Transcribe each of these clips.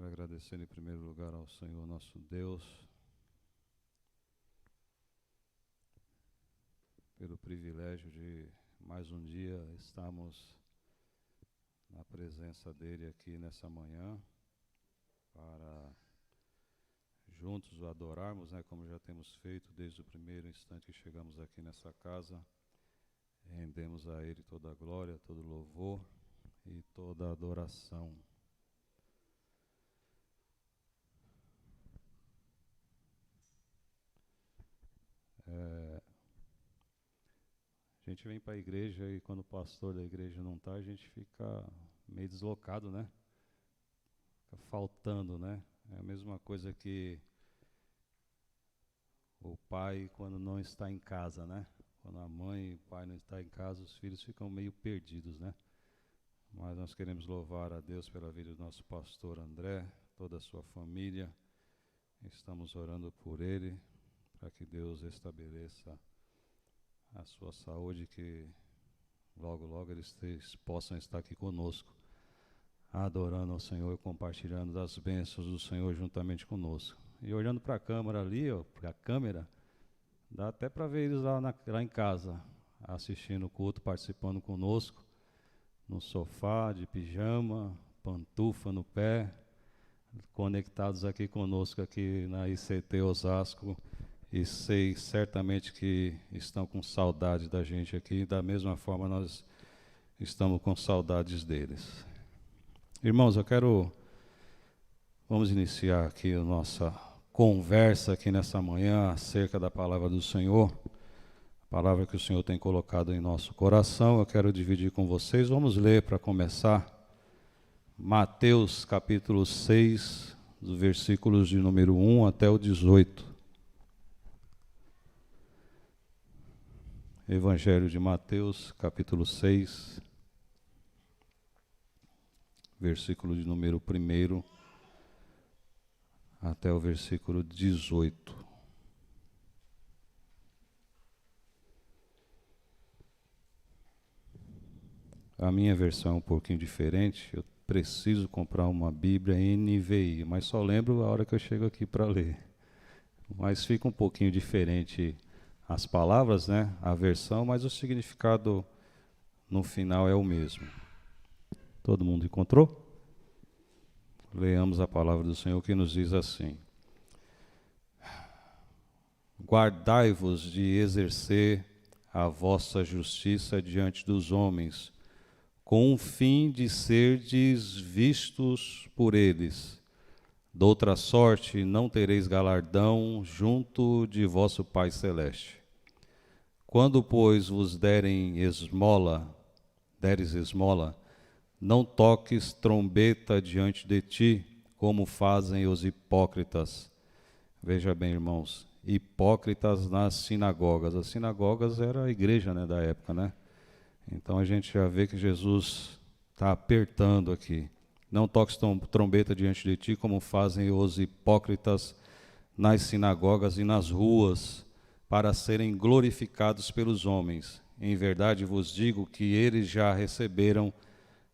Quero agradecer em primeiro lugar ao Senhor nosso Deus pelo privilégio de mais um dia estarmos na presença dEle aqui nessa manhã para juntos o adorarmos, como já temos feito desde o primeiro instante que chegamos aqui nessa casa. Rendemos a Ele toda a glória, todo o louvor e toda a adoração. A gente vem para a igreja e quando o pastor da igreja não está, a gente fica meio deslocado, né? Fica faltando, né? É a mesma coisa que o pai quando não está em casa, né? Quando a mãe e o pai não estão em casa, os filhos ficam meio perdidos, né? Mas nós queremos louvar a Deus pela vida do nosso pastor André, toda a sua família. Estamos orando por ele, para que Deus estabeleça a sua saúde, que logo, logo eles possam estar aqui conosco, adorando ao Senhor e compartilhando das bênçãos do Senhor juntamente conosco. E olhando para a câmera ali, para a câmera, dá até para ver eles lá em casa, assistindo o culto, participando conosco, no sofá, de pijama, pantufa no pé, conectados aqui conosco, aqui na ICT Osasco, e sei certamente que estão com saudade da gente aqui, da mesma forma nós estamos com saudades deles. Irmãos, vamos iniciar aqui a nossa conversa aqui nessa manhã acerca da palavra do Senhor, a palavra que o Senhor tem colocado em nosso coração. Eu quero dividir com vocês. Vamos ler para começar Mateus capítulo 6, dos versículos de número 1 até o 18. Evangelho de Mateus, capítulo 6, versículo de número 1 até o versículo 18. A minha versão é um pouquinho diferente, eu preciso comprar uma Bíblia NVI, mas só lembro a hora que eu chego aqui para ler. Mas fica um pouquinho diferente as palavras, a versão, mas o significado no final é o mesmo. Todo mundo encontrou? Leamos a palavra do Senhor que nos diz assim: Guardai-vos de exercer a vossa justiça diante dos homens, com o fim de serdes vistos por eles. Doutra sorte não tereis galardão junto de vosso Pai Celeste. Quando, pois, vos deres esmola, não toques trombeta diante de ti, como fazem os hipócritas. Veja bem, irmãos, hipócritas nas sinagogas. As sinagogas era a igreja, da época, Então a gente já vê que Jesus está apertando aqui. Não toques trombeta diante de ti, como fazem os hipócritas nas sinagogas e nas ruas, para serem glorificados pelos homens. Em verdade vos digo que eles já receberam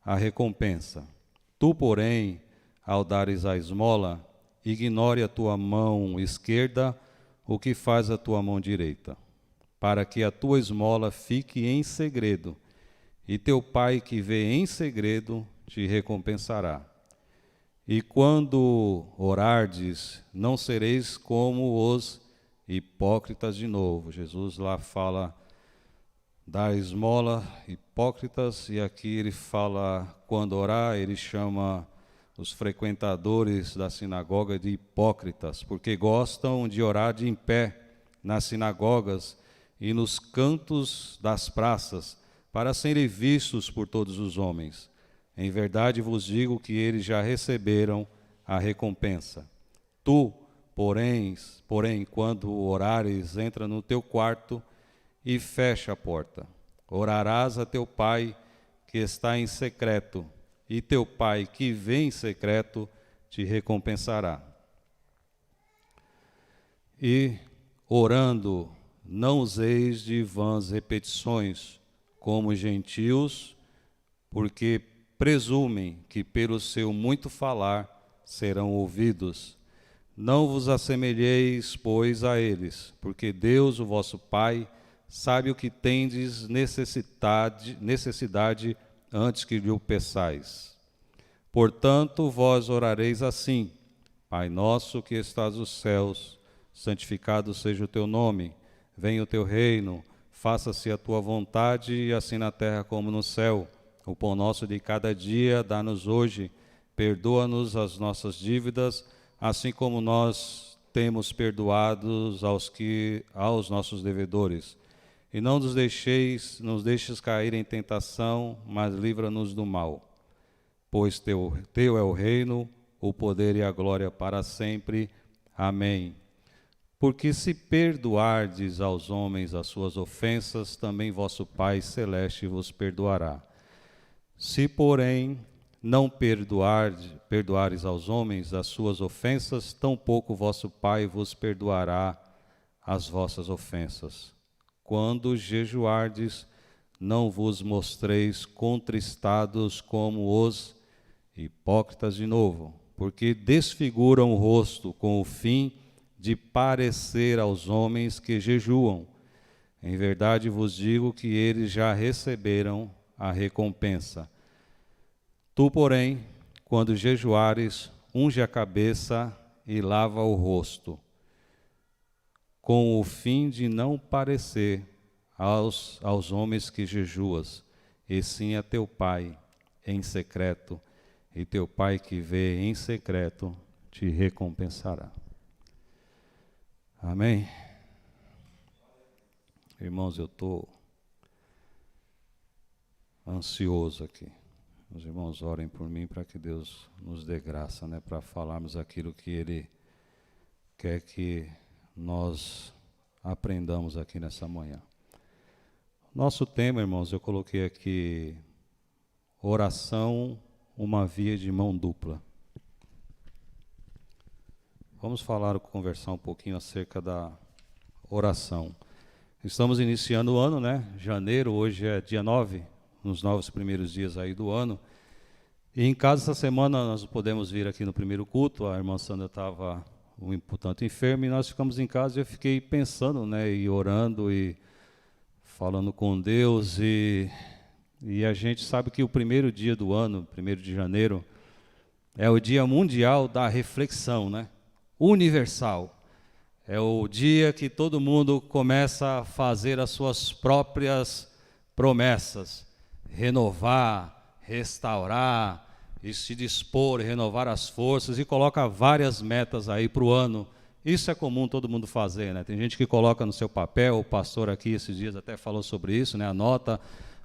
a recompensa. Tu, porém, ao dares a esmola, ignore a tua mão esquerda o que faz a tua mão direita, para que a tua esmola fique em segredo, e teu Pai que vê em segredo te recompensará. E quando orardes, não sereis como os hipócritas. De novo, Jesus lá fala da esmola, hipócritas, e aqui ele fala, quando orar, ele chama os frequentadores da sinagoga de hipócritas, porque gostam de orar de em pé nas sinagogas e nos cantos das praças, para serem vistos por todos os homens. Em verdade vos digo que eles já receberam a recompensa. Tu, porém, quando orares, entra no teu quarto e fecha a porta. Orarás a teu Pai que está em secreto, e teu Pai que vê em secreto te recompensará. E, orando, não useis de vãs repetições, como os gentios, porque presumem que pelo seu muito falar serão ouvidos. Não vos assemelheis, pois, a eles, porque Deus, o vosso Pai, sabe o que tendes necessidade antes que lhe o peçais. Portanto, vós orareis assim: Pai nosso que estás nos céus, santificado seja o teu nome, venha o teu reino, faça-se a tua vontade, assim na terra como no céu. O pão nosso de cada dia dá-nos hoje, perdoa-nos as nossas dívidas, assim como nós temos perdoados aos nossos devedores. E não nos deixes cair em tentação, mas livra-nos do mal. Pois teu é o reino, o poder e a glória para sempre. Amém. Porque se perdoardes aos homens as suas ofensas, também vosso Pai Celeste vos perdoará. Se, porém, não perdoares aos homens as suas ofensas, tampouco vosso Pai vos perdoará as vossas ofensas. Quando jejuardes, não vos mostreis contristados como os hipócritas de novo, porque desfiguram o rosto com o fim de parecer aos homens que jejuam. Em verdade vos digo que eles já receberam a recompensa. Tu, porém, quando jejuares, unge a cabeça e lava o rosto, com o fim de não parecer aos homens que jejuas, e sim a teu Pai em secreto, e teu Pai que vê em secreto te recompensará. Amém? Irmãos, eu estou ansioso aqui. Os irmãos orem por mim para que Deus nos dê graça, né, para falarmos aquilo que Ele quer que nós aprendamos aqui nessa manhã. Nosso tema, irmãos, eu coloquei aqui: oração, uma via de mão dupla. Vamos conversar um pouquinho acerca da oração. Estamos iniciando o ano, né? Janeiro, hoje é dia 9, nos 9 primeiros dias aí do ano. E em casa, essa semana, nós podemos vir aqui no primeiro culto. A irmã Sandra estava um tanto enferma e nós ficamos em casa e eu fiquei pensando, né? E orando e falando com Deus. E a gente sabe que o primeiro dia do ano, 1º de janeiro, é o dia mundial da reflexão, né? Universal. É o dia que todo mundo começa a fazer as suas próprias promessas, renovar, restaurar, e se dispor, renovar as forças, e coloca várias metas aí para o ano. Isso é comum todo mundo fazer, né? Tem gente que coloca no seu papel, o pastor aqui esses dias até falou sobre isso, né? Anota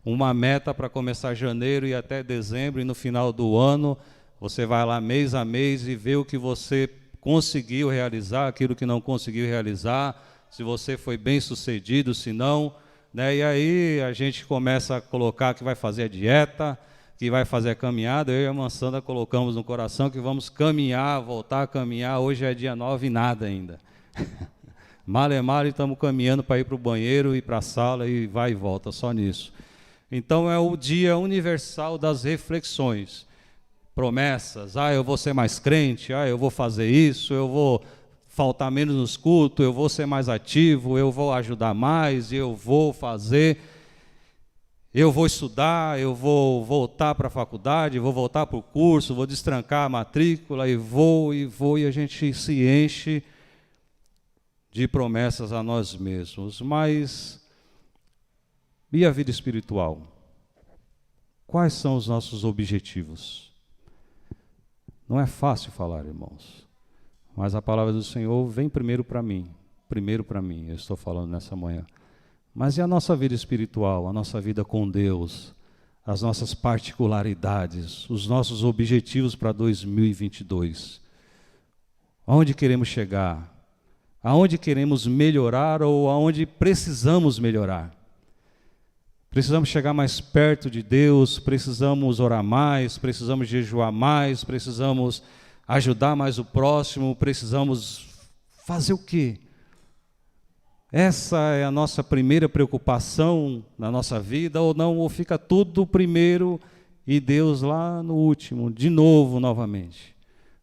uma meta para começar janeiro e até dezembro, e no final do ano você vai lá mês a mês e vê o que você conseguiu realizar, aquilo que não conseguiu realizar, se você foi bem sucedido, se não, né? E aí a gente começa a colocar que vai fazer a dieta, que vai fazer a caminhada. Eu e a irmã Sandra colocamos no coração que vamos caminhar, voltar a caminhar. Hoje é dia 9 e nada ainda. Mal estamos caminhando para ir para o banheiro, ir para a sala e vai e volta, só nisso. Então é o dia universal das reflexões. Promessas: eu vou ser mais crente, eu vou fazer isso, eu vou faltar menos nos cultos, eu vou ser mais ativo, eu vou ajudar mais, eu vou fazer, eu vou estudar, eu vou voltar para a faculdade, vou voltar para o curso, vou destrancar a matrícula, e a gente se enche de promessas a nós mesmos. Mas e a vida espiritual? Quais são os nossos objetivos? Não é fácil falar, irmãos, mas a palavra do Senhor vem primeiro para mim, eu estou falando nessa manhã. Mas e a nossa vida espiritual, a nossa vida com Deus, as nossas particularidades, os nossos objetivos para 2022? Aonde queremos chegar? Aonde queremos melhorar ou aonde precisamos melhorar? Precisamos chegar mais perto de Deus, precisamos orar mais, precisamos jejuar mais, precisamos ajudar mais o próximo, precisamos fazer o quê? Essa é a nossa primeira preocupação na nossa vida, ou não? Ou fica tudo primeiro e Deus lá no último, de novo, novamente?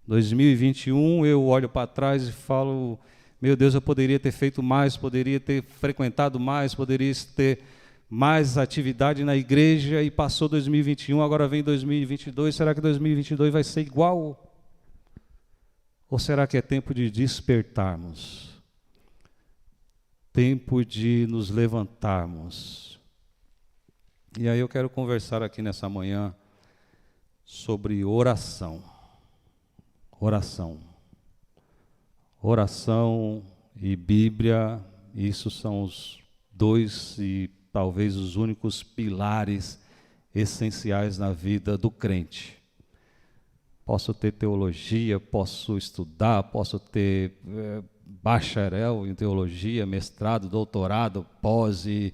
2021 eu olho para trás e falo, meu Deus, eu poderia ter feito mais, poderia ter frequentado mais, poderia ter mais atividade na igreja, e passou 2021, agora vem 2022, será que 2022 vai ser igual? Ou será que é tempo de despertarmos? Tempo de nos levantarmos? E aí eu quero conversar aqui nessa manhã sobre oração. Oração. Oração e Bíblia, isso são os dois e talvez os únicos pilares essenciais na vida do crente. Posso ter teologia, posso estudar, posso ter bacharel em teologia, mestrado, doutorado, pós e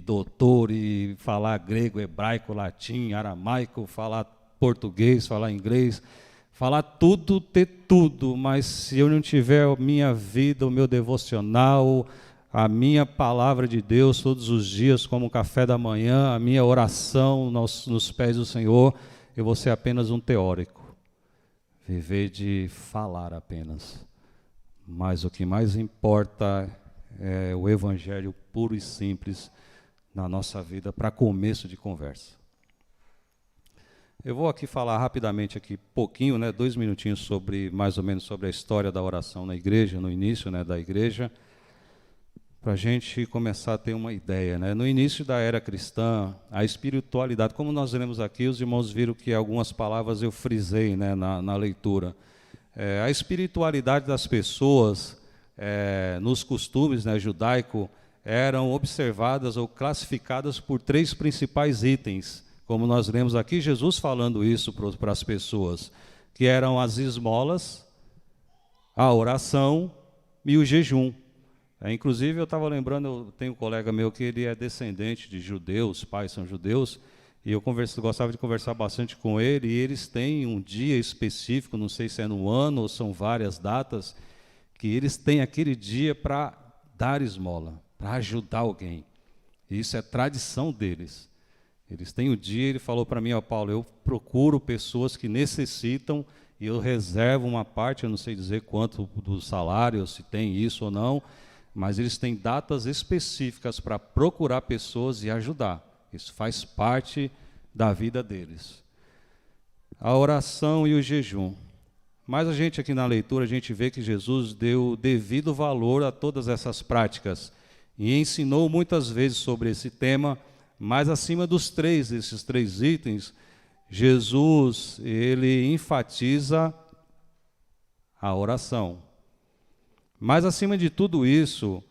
doutor, e falar grego, hebraico, latim, aramaico, falar português, falar inglês, falar tudo, ter tudo, mas se eu não tiver a minha vida, o meu devocional, a minha palavra de Deus todos os dias, como café da manhã, a minha oração nos pés do Senhor, eu vou ser apenas um teórico. Viver de falar apenas. Mas o que mais importa é o Evangelho puro e simples na nossa vida, para começo de conversa. Eu vou aqui falar rapidamente, pouquinho, 2 minutinhos, mais ou menos sobre a história da oração na igreja, no início da igreja, para a gente começar a ter uma ideia. No início da era cristã, a espiritualidade, como nós lemos aqui, os irmãos viram que algumas palavras eu frisei na leitura. A espiritualidade das pessoas, nos costumes judaico, eram observadas ou classificadas por 3 principais itens, como nós lemos aqui, Jesus falando isso para as pessoas, que eram as esmolas, a oração e o jejum. Inclusive, eu estava lembrando, eu tenho um colega meu que ele é descendente de judeus, os pais são judeus, e eu gostava de conversar bastante com ele, e eles têm um dia específico, não sei se é no ano ou são várias datas, que eles têm aquele dia para dar esmola, para ajudar alguém. E isso é tradição deles. Eles têm o dia, ele falou para mim, Paulo, eu procuro pessoas que necessitam e eu reservo uma parte, eu não sei dizer quanto do salário, se tem isso ou não, mas eles têm datas específicas para procurar pessoas e ajudar. Isso faz parte da vida deles. A oração e o jejum. Mas a gente aqui na leitura, a gente vê que Jesus deu devido valor a todas essas práticas e ensinou muitas vezes sobre esse tema. Mas acima desses três itens, Jesus, ele enfatiza a oração. Mas acima de tudo isso,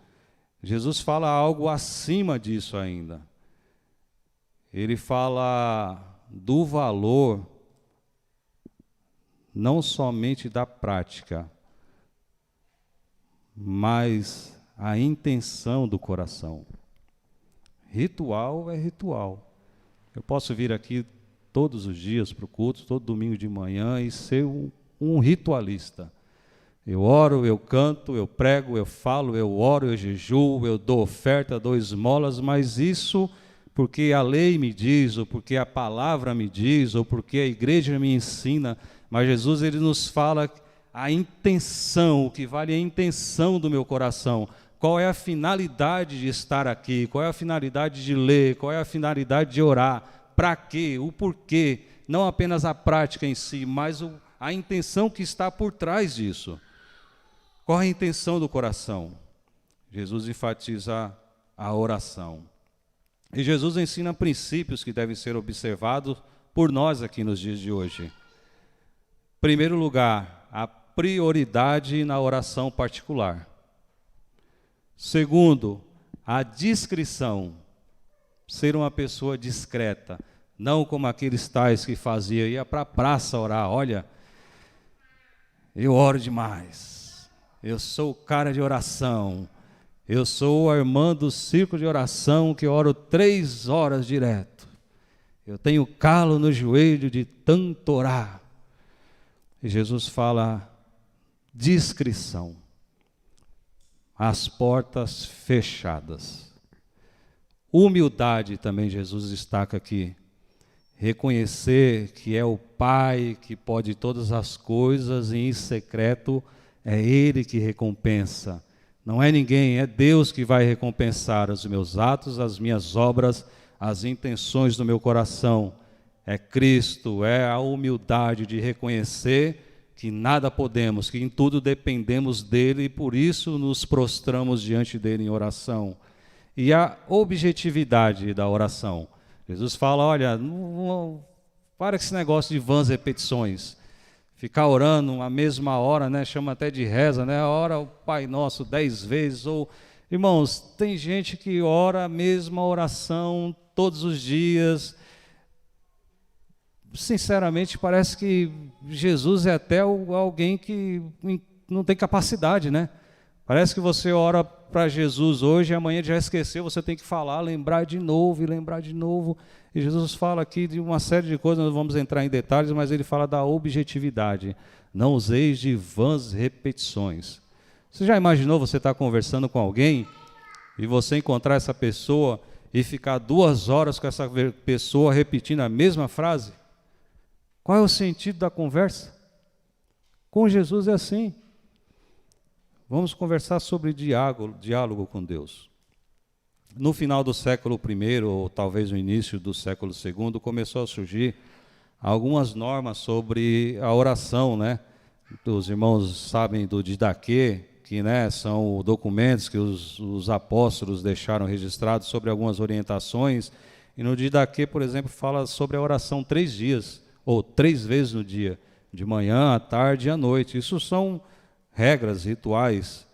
Jesus fala algo acima disso ainda. Ele fala do valor, não somente da prática, mas a intenção do coração. Ritual é ritual. Eu posso vir aqui todos os dias para o culto, todo domingo de manhã, e ser um ritualista. Eu oro, eu canto, eu prego, eu falo, eu oro, eu jejuo, eu dou oferta, dou esmolas, mas isso porque a lei me diz, ou porque a palavra me diz, ou porque a igreja me ensina. Mas Jesus, ele nos fala a intenção, o que vale é a intenção do meu coração. Qual é a finalidade de estar aqui? Qual é a finalidade de ler? Qual é a finalidade de orar? Para quê? O porquê? Não apenas a prática em si, mas a intenção que está por trás disso. Qual é a intenção do coração? Jesus enfatiza a oração. E Jesus ensina princípios que devem ser observados por nós aqui nos dias de hoje. Em primeiro lugar, a prioridade na oração particular. Segundo, a discrição, ser uma pessoa discreta, não como aqueles tais que ia para a praça orar. Olha, eu oro demais, eu sou o cara de oração, eu sou a irmã do círculo de oração que oro 3 horas direto, eu tenho calo no joelho de tanto orar. E Jesus fala discrição. As portas fechadas. Humildade também Jesus destaca aqui. reconhecer que é o Pai que pode todas as coisas e em secreto é Ele que recompensa. Não é ninguém, é Deus que vai recompensar os meus atos, as minhas obras, as intenções do meu coração. É Cristo, é a humildade de reconhecer que nada podemos, que em tudo dependemos dEle e por isso nos prostramos diante dEle em oração. E a objetividade da oração. Jesus fala, olha, não, para com esse negócio de vãs repetições. Ficar orando a mesma hora, né? Chama até de reza, né? Ora o Pai Nosso 10 vezes. Ou, irmãos, tem gente que ora a mesma oração todos os dias. Sinceramente, parece que Jesus é até alguém que não tem capacidade, né? Parece que você ora para Jesus hoje e amanhã já esqueceu, você tem que falar, lembrar de novo e lembrar de novo. E Jesus fala aqui de uma série de coisas, não vamos entrar em detalhes, mas ele fala da objetividade. Não useis de vãs repetições. Você já imaginou você estar conversando com alguém e você encontrar essa pessoa e ficar 2 horas com essa pessoa repetindo a mesma frase? Qual é o sentido da conversa? Com Jesus é assim. Vamos conversar sobre diálogo com Deus. No final do século I, ou talvez no início do século II, começou a surgir algumas normas sobre a oração, né? Os irmãos sabem do Didaquê, que, né, são documentos que os apóstolos deixaram registrados sobre algumas orientações. E no Didaquê, por exemplo, fala sobre a oração 3 dias, ou 3 vezes no dia, de manhã, à tarde e à noite. Isso são regras, rituais.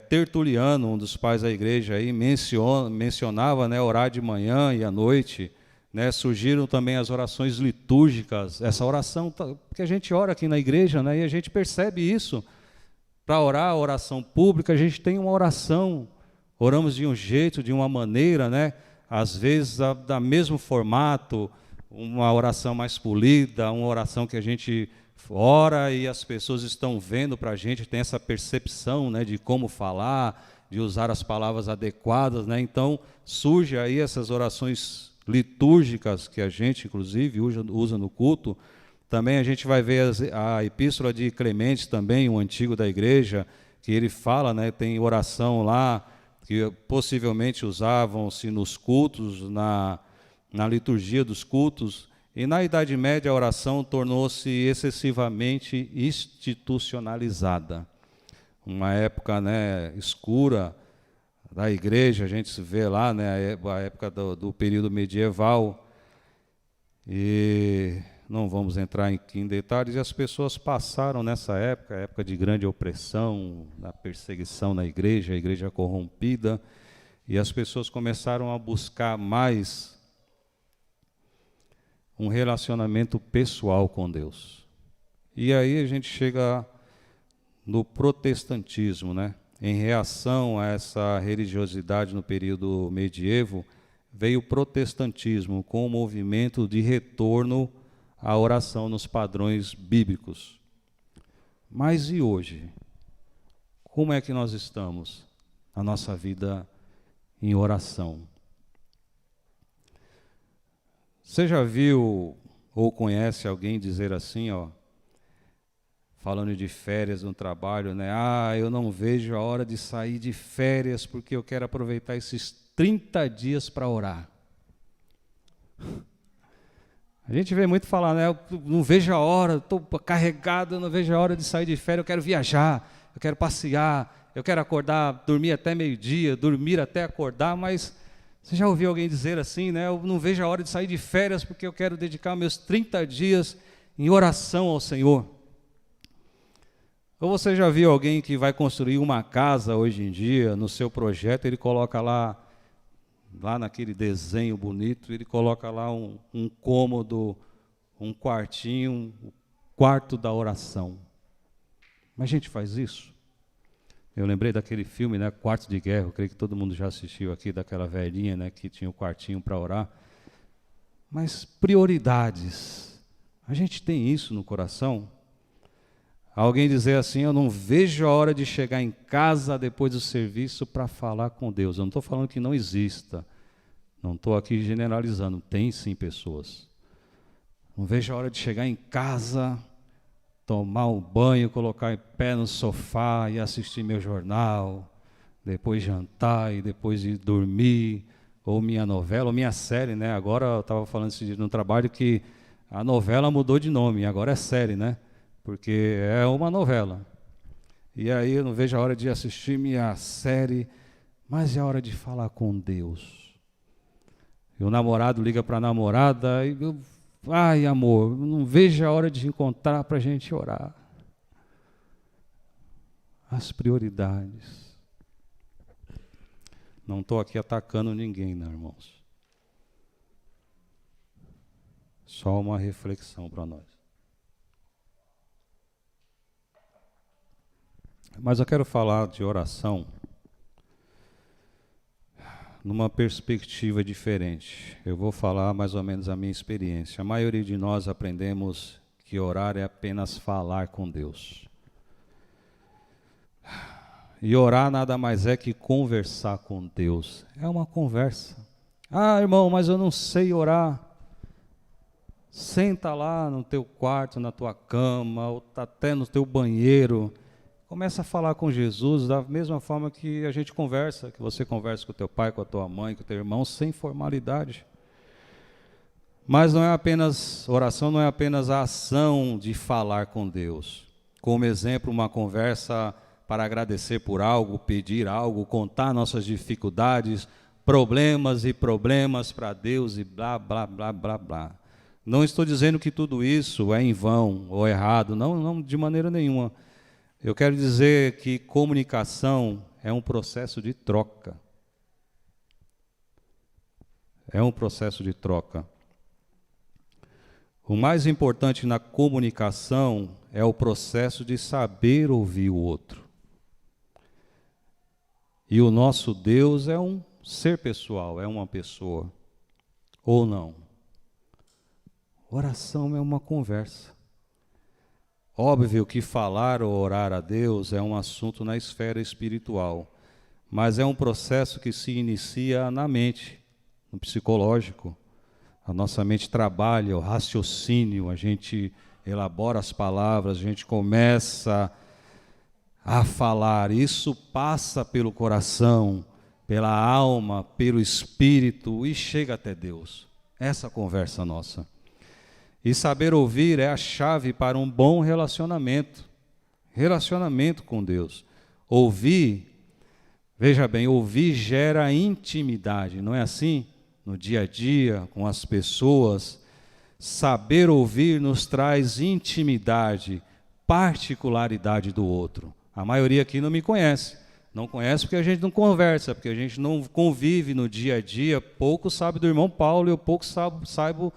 Tertuliano, um dos pais da igreja, aí, mencionava, né, orar de manhã e à noite. Né, surgiram também as orações litúrgicas, essa oração que a gente ora aqui na igreja, né, e a gente percebe isso. Para orar a oração pública, a gente tem uma oração, oramos de um jeito, de uma maneira, né, às vezes da mesmo formato, uma oração mais polida, uma oração que a gente ora e as pessoas estão vendo para a gente, tem essa percepção, né, de como falar, de usar as palavras adequadas, né? Então surge aí essas orações litúrgicas que a gente, inclusive, usa no culto. Também a gente vai ver a epístola de Clemente também, um antigo da igreja, que ele fala, né, tem oração lá, que possivelmente usavam-se nos cultos, na liturgia dos cultos. E na Idade Média a oração tornou-se excessivamente institucionalizada. Uma época, né, escura da igreja, a gente se vê lá, né, a época do período medieval. E não vamos entrar em detalhes, e as pessoas passaram nessa época, época de grande opressão, da perseguição na igreja, a igreja corrompida, e as pessoas começaram a buscar mais um relacionamento pessoal com Deus. E aí a gente chega no protestantismo, né? Em reação a essa religiosidade no período medievo, veio o protestantismo com o movimento de retorno à oração nos padrões bíblicos. Mas e hoje? Como é que nós estamos na nossa vida em oração? Você já viu ou conhece alguém dizer assim, ó, falando de férias no trabalho, né? Eu não vejo a hora de sair de férias porque eu quero aproveitar esses 30 dias para orar. A gente vê muito falar, né? Eu não vejo a hora, estou carregado, eu não vejo a hora de sair de férias, eu quero viajar, eu quero passear, eu quero acordar, dormir até meio-dia, dormir até acordar, mas você já ouviu alguém dizer assim, né? Eu não vejo a hora de sair de férias porque eu quero dedicar meus 30 dias em oração ao Senhor. Ou você já viu alguém que vai construir uma casa hoje em dia, no seu projeto, ele coloca lá naquele desenho bonito, ele coloca lá um cômodo, um quartinho, o quarto da oração. Mas a gente faz isso? Eu lembrei daquele filme, né, Quarto de Guerra, eu creio que todo mundo já assistiu aqui, daquela velhinha, né, que tinha o quartinho para orar. Mas prioridades, a gente tem isso no coração? Alguém dizer assim, eu não vejo a hora de chegar em casa depois do serviço para falar com Deus. Eu não estou falando que não exista. Não estou aqui generalizando, tem sim pessoas. Não vejo a hora de chegar em casa, tomar um banho, colocar o pé no sofá e assistir meu jornal, depois jantar e depois ir dormir, ou minha novela, ou minha série, né? Agora eu estava falando esse dia no trabalho que a novela mudou de nome, agora é série, né? Porque é uma novela. E aí eu não vejo a hora de assistir minha série, mas é a hora de falar com Deus. E o namorado liga para a namorada e eu, ai amor, não vejo a hora de encontrar para a gente orar. As prioridades. Não estou aqui atacando ninguém, não, irmãos. Só uma reflexão para nós. Mas eu quero falar de oração numa perspectiva diferente. Eu vou falar mais ou menos a minha experiência. A maioria de nós aprendemos que orar é apenas falar com Deus. E orar nada mais é que conversar com Deus. É uma conversa. Ah, irmão, mas eu não sei orar. Senta lá no teu quarto, na tua cama, ou tá até no teu banheiro. Começa a falar com Jesus da mesma forma que a gente conversa, que você conversa com o teu pai, com a tua mãe, com o teu irmão, sem formalidade. Mas não é apenas, oração não é apenas a ação de falar com Deus. Como exemplo, uma conversa para agradecer por algo, pedir algo, contar nossas dificuldades, problemas para Deus e blá, blá, blá, blá, blá. Não estou dizendo que tudo isso é em vão ou errado, não de maneira nenhuma. Eu quero dizer que comunicação é um processo de troca. É um processo de troca. O mais importante na comunicação é o processo de saber ouvir o outro. E o nosso Deus é um ser pessoal, é uma pessoa. Ou não? Oração é uma conversa. Óbvio que falar ou orar a Deus é um assunto na esfera espiritual, mas é um processo que se inicia na mente, no psicológico. A nossa mente trabalha, o raciocínio, a gente elabora as palavras, a gente começa a falar. Isso passa pelo coração, pela alma, pelo espírito e chega até Deus. Essa conversa nossa. E saber ouvir é a chave para um bom relacionamento. Relacionamento com Deus. Ouvir, veja bem, ouvir gera intimidade, não é assim? No dia a dia, com as pessoas. Saber ouvir nos traz intimidade, particularidade do outro. A maioria aqui não me conhece. Não conhece porque a gente não conversa, porque a gente não convive no dia a dia. Pouco sabe do irmão Paulo e eu pouco saibo,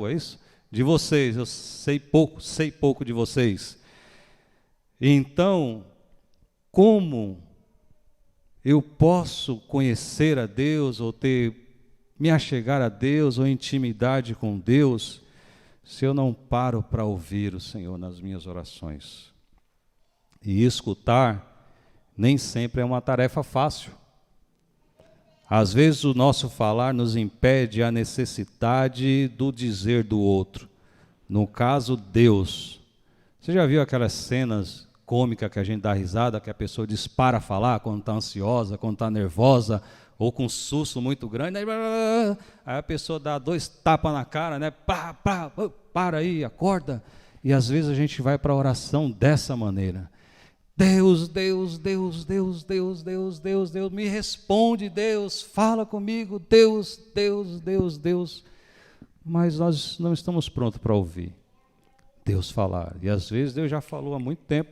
é isso? De vocês, eu sei pouco de vocês. Então, como eu posso conhecer a Deus, ou me achegar a Deus, ou intimidade com Deus, se eu não paro para ouvir o Senhor nas minhas orações? E escutar nem sempre é uma tarefa fácil. Às vezes o nosso falar nos impede a necessidade do dizer do outro. No caso, Deus. Você já viu aquelas cenas cômicas que a gente dá risada, que a pessoa dispara a falar quando está ansiosa, quando está nervosa, ou com um susto muito grande, aí a pessoa dá 2 tapas na cara, né? Para aí, acorda. E às vezes a gente vai para a oração dessa maneira. Deus, Deus, Deus, Deus, Deus, Deus, Deus, Deus, me responde, Deus, fala comigo, Deus, Deus, Deus, Deus. Mas nós não estamos prontos para ouvir Deus falar. E às vezes Deus já falou há muito tempo,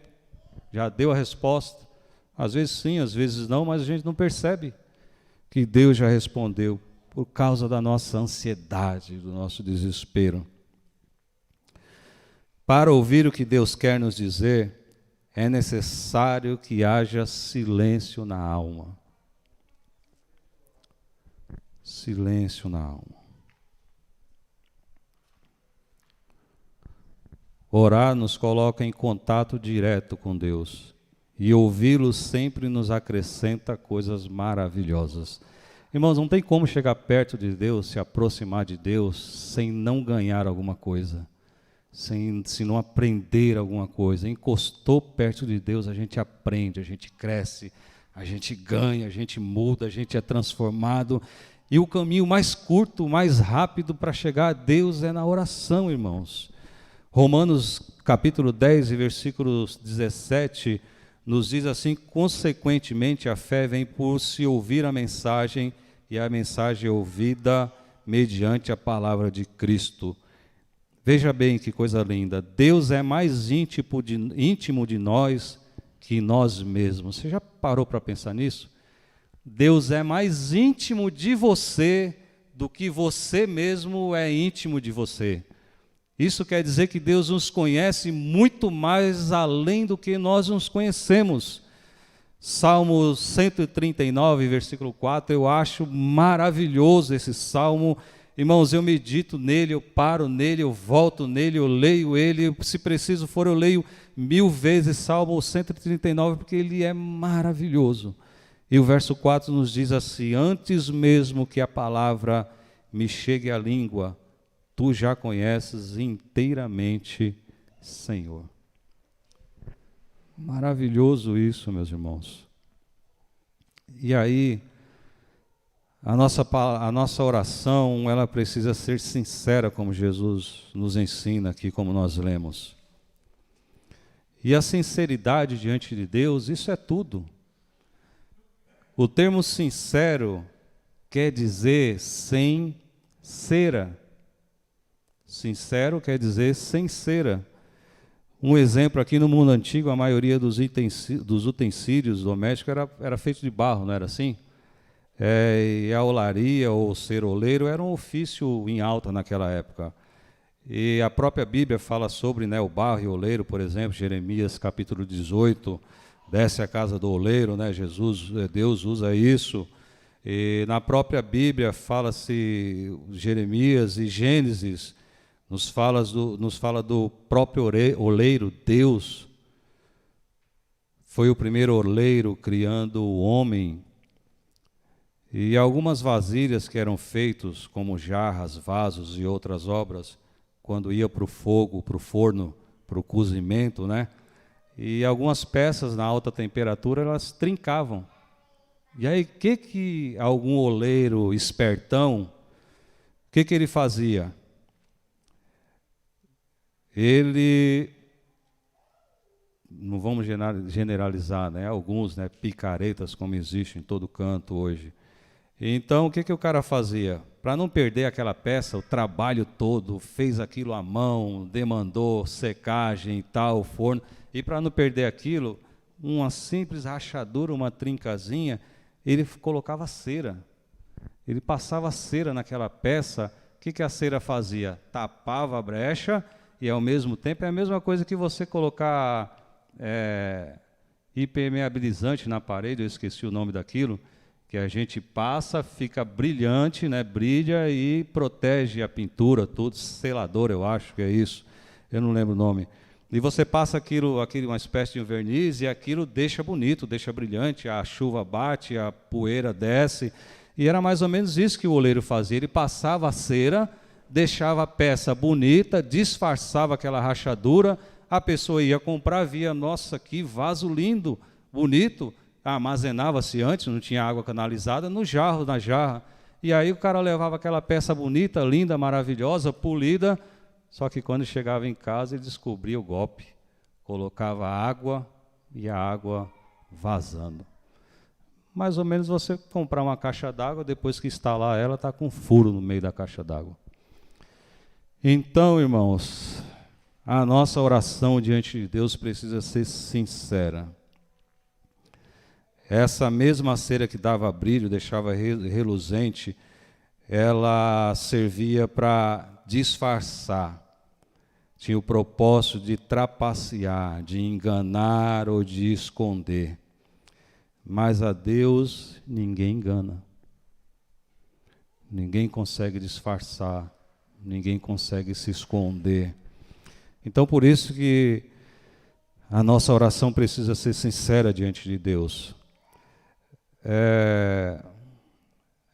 já deu a resposta. Às vezes sim, às vezes não, mas a gente não percebe que Deus já respondeu por causa da nossa ansiedade, do nosso desespero. Para ouvir o que Deus quer nos dizer, é necessário que haja silêncio na alma. Silêncio na alma. Orar nos coloca em contato direto com Deus. E ouvi-lo sempre nos acrescenta coisas maravilhosas. Irmãos, não tem como chegar perto de Deus, se aproximar de Deus, sem não ganhar alguma coisa, se não aprender alguma coisa. Encostou perto de Deus, a gente aprende, a gente cresce, a gente ganha, a gente muda, a gente é transformado. E o caminho mais curto, mais rápido para chegar a Deus é na oração, irmãos. Romanos capítulo 10 e versículos 17 nos diz assim: consequentemente a fé vem por se ouvir a mensagem, e a mensagem é ouvida mediante a palavra de Cristo. Veja bem que coisa linda, Deus é mais íntimo de nós que nós mesmos. Você já parou para pensar nisso? Deus é mais íntimo de você do que você mesmo é íntimo de você. Isso quer dizer que Deus nos conhece muito mais além do que nós nos conhecemos. Salmo 139, versículo 4, eu acho maravilhoso esse salmo. Irmãos, eu medito nele, eu paro nele, eu volto nele, eu leio ele. Se preciso for, eu leio 1000 vezes Salmo 139, porque ele é maravilhoso. E o verso 4 nos diz assim: antes mesmo que a palavra me chegue à língua, tu já conheces inteiramente, Senhor. Maravilhoso isso, meus irmãos. E aí, a nossa oração, ela precisa ser sincera, como Jesus nos ensina aqui, como nós lemos. E a sinceridade diante de Deus, isso é tudo. O termo sincero quer dizer sem cera. Sincero quer dizer sem cera. Um exemplo, aqui no mundo antigo, a maioria dos utensílios domésticos era feito de barro, não era assim? E a olaria ou ceroleiro era um ofício em alta naquela época. E a própria Bíblia fala sobre, né, o barro e o oleiro, por exemplo, Jeremias capítulo 18, desce a casa do oleiro, né, Deus usa isso. E na própria Bíblia fala-se, Jeremias e Gênesis, nos fala do próprio oleiro. Deus foi o primeiro oleiro criando o homem. E algumas vasilhas que eram feitos, como jarras, vasos e outras obras, quando ia para o fogo, para o forno, para o cozimento, né? E algumas peças na alta temperatura, elas trincavam. E aí, que algum oleiro espertão, o que ele fazia? Ele, não vamos generalizar, né? Alguns, né, picaretas, como existe em todo canto hoje. Então, o que o cara fazia? Para não perder aquela peça, o trabalho todo, fez aquilo à mão, demandou secagem e tal, forno, e para não perder aquilo, uma simples rachadura, uma trincazinha, ele colocava cera. Ele passava cera naquela peça. O que a cera fazia? Tapava a brecha. E ao mesmo tempo é a mesma coisa que você colocar impermeabilizante na parede, eu esqueci o nome daquilo, que a gente passa, fica brilhante, né, brilha e protege a pintura, tudo, selador, eu acho que é isso, eu não lembro o nome. E você passa aquilo, uma espécie de um verniz, e aquilo deixa bonito, deixa brilhante, a chuva bate, a poeira desce, e era mais ou menos isso que o oleiro fazia, ele passava a cera, deixava a peça bonita, disfarçava aquela rachadura, a pessoa ia comprar, via, nossa, que vaso lindo, bonito, armazenava-se antes, não tinha água canalizada, no jarro, na jarra, e aí o cara levava aquela peça bonita, linda, maravilhosa, polida, só que quando chegava em casa ele descobria o golpe, colocava água e a água vazando. Mais ou menos você comprar uma caixa d'água, depois que instalar ela, está com um furo no meio da caixa d'água. Então, irmãos, a nossa oração diante de Deus precisa ser sincera. Essa mesma cera que dava brilho, deixava reluzente, ela servia para disfarçar. Tinha o propósito de trapacear, de enganar ou de esconder. Mas a Deus ninguém engana. Ninguém consegue disfarçar. Ninguém consegue se esconder. Então, por isso que a nossa oração precisa ser sincera diante de Deus.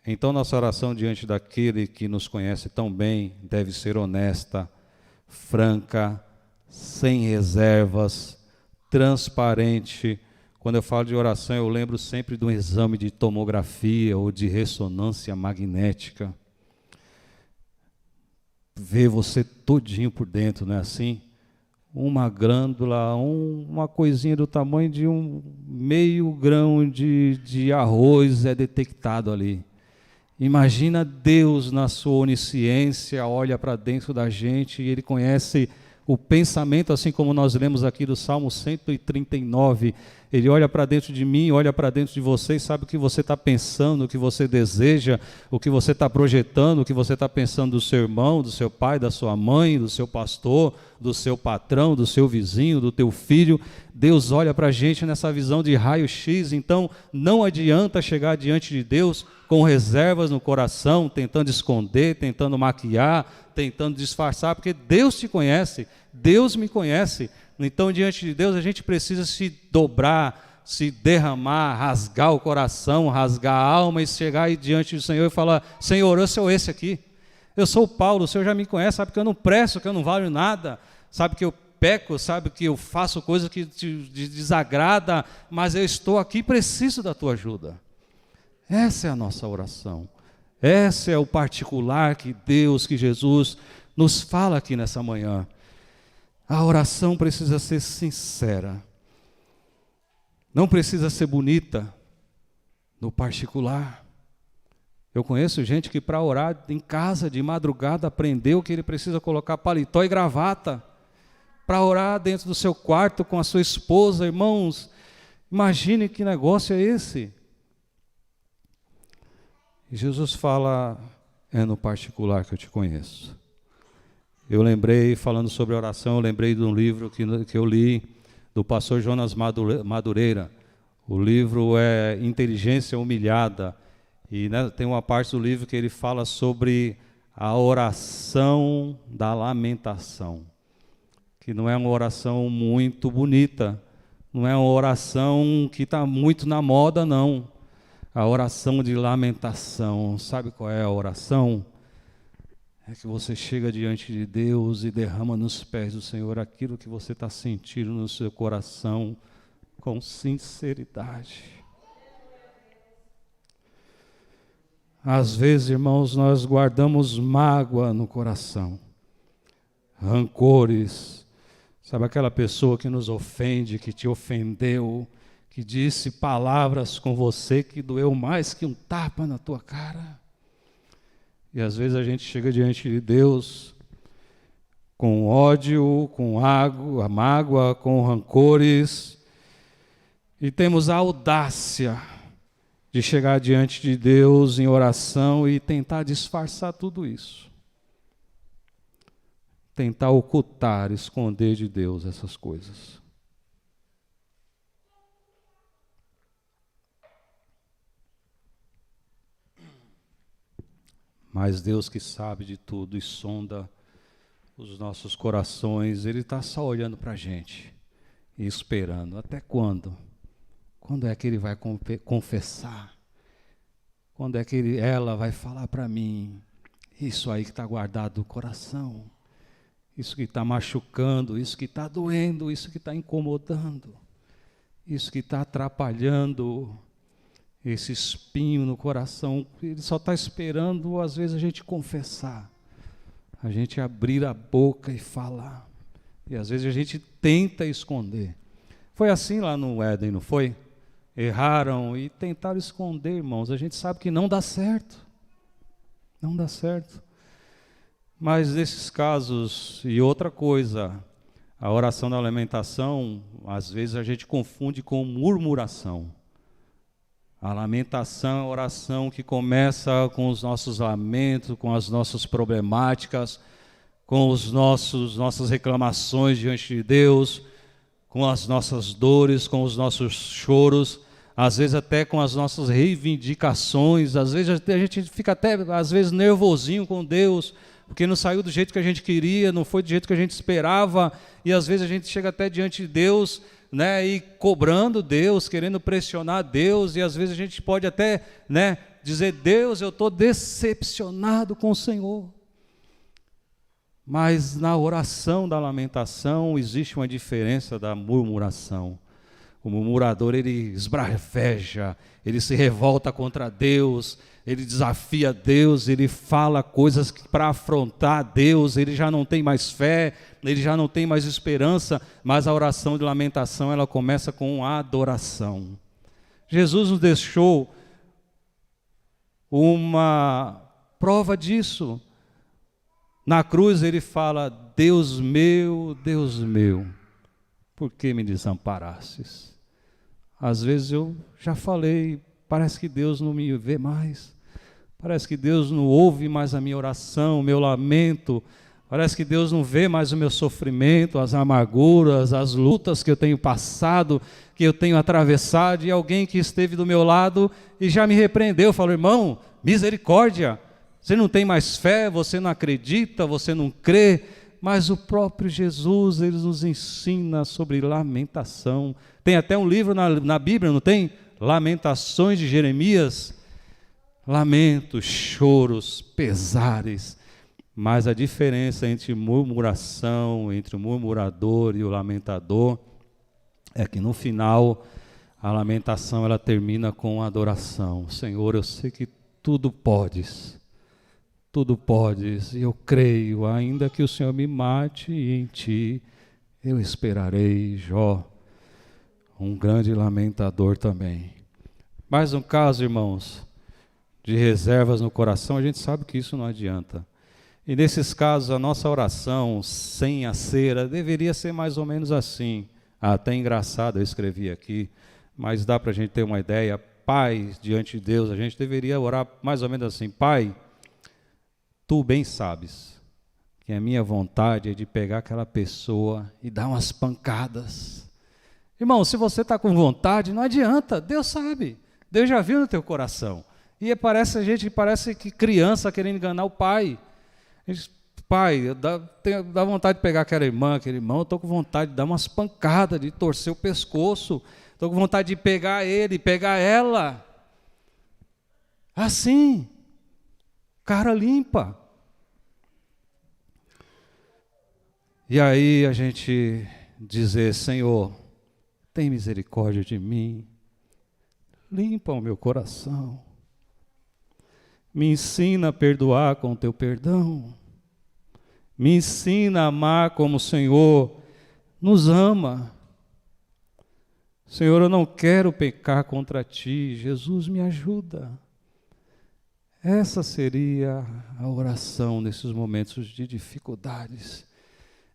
Então, nossa oração diante daquele que nos conhece tão bem deve ser honesta, franca, sem reservas, transparente. Quando eu falo de oração, eu lembro sempre de um exame de tomografia ou de ressonância magnética. Ver você todinho por dentro, não é assim? Uma glândula, uma coisinha do tamanho de um meio grão de arroz é detectado ali. Imagina Deus na sua onisciência, olha para dentro da gente e Ele conhece o pensamento, assim como nós lemos aqui do Salmo 139. Ele olha para dentro de mim, olha para dentro de você e sabe o que você está pensando, o que você deseja, o que você está projetando, o que você está pensando do seu irmão, do seu pai, da sua mãe, do seu pastor, do seu patrão, do seu vizinho, do teu filho. Deus olha para a gente nessa visão de raio-x, então não adianta chegar diante de Deus com reservas no coração, tentando esconder, tentando maquiar, tentando disfarçar, porque Deus te conhece, Deus me conhece. Então, diante de Deus, a gente precisa se dobrar, se derramar, rasgar o coração, rasgar a alma e chegar aí diante do Senhor e falar: Senhor, eu sou esse aqui, eu sou o Paulo, o Senhor já me conhece, sabe que eu não presto, que eu não valho nada, sabe que eu peco, sabe que eu faço coisa que te desagrada, mas eu estou aqui e preciso da tua ajuda. Essa é a nossa oração, esse é o particular que Deus, que Jesus nos fala aqui nessa manhã. A oração precisa ser sincera, não precisa ser bonita, no particular. Eu conheço gente que para orar em casa, de madrugada, aprendeu que ele precisa colocar paletó e gravata, para orar dentro do seu quarto com a sua esposa. Irmãos, imagine que negócio é esse. E Jesus fala: é no particular que eu te conheço. Eu lembrei, falando sobre oração, eu lembrei de um livro que eu li, do pastor Jonas Madureira. O livro é Inteligência Humilhada. E né, tem uma parte do livro que ele fala sobre a oração da lamentação. Que não é uma oração muito bonita, não é uma oração que está muito na moda, não. A oração de lamentação, sabe qual é a oração? É que você chega diante de Deus e derrama nos pés do Senhor aquilo que você está sentindo no seu coração com sinceridade. Às vezes, irmãos, nós guardamos mágoa no coração, rancores. Sabe aquela pessoa que nos ofende, que te ofendeu, que disse palavras com você que doeu mais que um tapa na tua cara? E às vezes a gente chega diante de Deus com ódio, com mágoa, com rancores, e temos a audácia de chegar diante de Deus em oração e tentar disfarçar tudo isso. Tentar ocultar, esconder de Deus essas coisas. Mas Deus, que sabe de tudo e sonda os nossos corações, Ele está só olhando para a gente e esperando. Até quando? Quando é que Ele vai confessar? Quando é que ela vai falar para mim isso aí que está guardado no coração? Isso que está machucando, isso que está doendo, isso que está incomodando, isso que está atrapalhando, esse espinho no coração. Ele só está esperando, às vezes, a gente confessar, a gente abrir a boca e falar. E às vezes a gente tenta esconder. Foi assim lá no Éden, não foi? Erraram e tentaram esconder, irmãos. A gente sabe que não dá certo. Não dá certo. Mas nesses casos, e outra coisa, a oração da lamentação, às vezes a gente confunde com murmuração. A lamentação é a oração que começa com os nossos lamentos, com as nossas problemáticas, com os nossas reclamações diante de Deus, com as nossas dores, com os nossos choros, às vezes até com as nossas reivindicações. Às vezes a gente fica até, às vezes, nervosinho com Deus, porque não saiu do jeito que a gente queria, não foi do jeito que a gente esperava, e às vezes a gente chega até diante de Deus, né, e cobrando Deus, querendo pressionar Deus, e às vezes a gente pode até, né, dizer: Deus, eu estou decepcionado com o Senhor. Mas na oração da lamentação existe uma diferença da murmuração. O murmurador, ele esbraveja, ele se revolta contra Deus, ele desafia Deus, ele fala coisas para afrontar Deus, ele já não tem mais fé, ele já não tem mais esperança, mas a oração de lamentação, ela começa com adoração. Jesus nos deixou uma prova disso. Na cruz ele fala: Deus meu, por que me desamparastes? Às vezes eu já falei, parece que Deus não me vê mais, parece que Deus não ouve mais a minha oração, o meu lamento, parece que Deus não vê mais o meu sofrimento, as amarguras, as lutas que eu tenho passado, que eu tenho atravessado, e alguém que esteve do meu lado e já me repreendeu, falou: irmão, misericórdia, você não tem mais fé, você não acredita, você não crê. Mas o próprio Jesus, ele nos ensina sobre lamentação. Tem até um livro na Bíblia, não tem? Lamentações de Jeremias. Lamentos, choros, pesares. Mas a diferença entre murmuração, entre o murmurador e o lamentador, é que no final, a lamentação ela termina com a adoração. Senhor, eu sei que tudo podes. Tudo podes, e eu creio, ainda que o Senhor me mate, e em Ti eu esperarei. Jó, um grande lamentador também. Mas no caso, irmãos, de reservas no coração, a gente sabe que isso não adianta. E nesses casos, a nossa oração, sem a cera, deveria ser mais ou menos assim. Até engraçado, eu escrevi aqui, mas dá para a gente ter uma ideia. Pai, diante de Deus, a gente deveria orar mais ou menos assim: Pai, Tu bem sabes que a minha vontade é de pegar aquela pessoa e dar umas pancadas. Irmão, se você está com vontade, não adianta, Deus sabe, Deus já viu no teu coração. E parece que criança querendo enganar o pai. Pai, dá vontade de pegar aquela irmã, aquele irmão, eu estou com vontade de dar umas pancadas, de torcer o pescoço, estou com vontade de pegar ele, pegar ela. Assim, cara limpa. E aí a gente dizer: Senhor, tem misericórdia de mim, limpa o meu coração, me ensina a perdoar com o teu perdão, me ensina a amar como o Senhor nos ama. Senhor, eu não quero pecar contra Ti, Jesus, me ajuda. Essa seria a oração nesses momentos de dificuldades.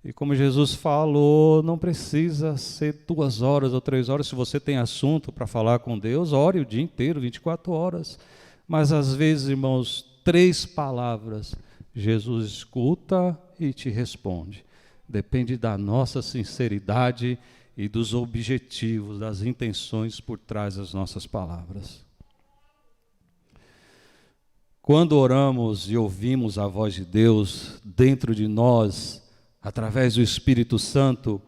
E como Jesus falou, não precisa ser 2 horas ou 3 horas. Se você tem assunto para falar com Deus, ore o dia inteiro, 24 horas. Mas às vezes, irmãos, 3 palavras, Jesus escuta e te responde. Depende da nossa sinceridade e dos objetivos, das intenções por trás das nossas palavras. Quando oramos e ouvimos a voz de Deus dentro de nós, através do Espírito Santo,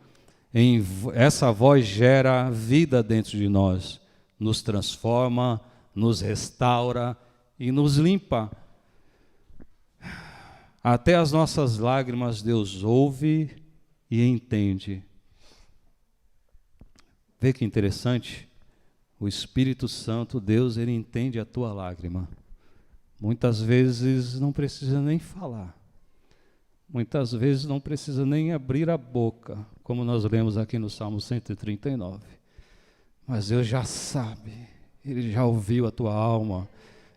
essa voz gera vida dentro de nós, nos transforma, nos restaura e nos limpa. Até as nossas lágrimas Deus ouve e entende. Vê que interessante? O Espírito Santo, Deus, ele entende a tua lágrima. Muitas vezes não precisa nem falar. Muitas vezes não precisa nem abrir a boca, como nós lemos aqui no Salmo 139. Mas Deus já sabe, Ele já ouviu a tua alma,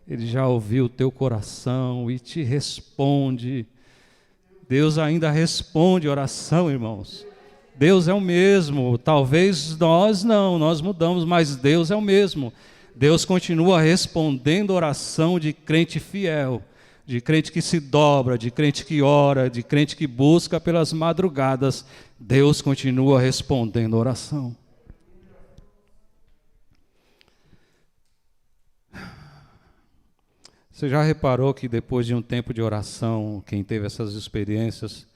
Ele já ouviu o teu coração e te responde. Deus ainda responde oração, irmãos. Deus é o mesmo, talvez nós mudamos, mas Deus é o mesmo. Deus continua respondendo oração de crente fiel, de crente que se dobra, de crente que ora, de crente que busca pelas madrugadas. Deus continua respondendo oração. Você já reparou que depois de um tempo de oração, quem teve essas experiências,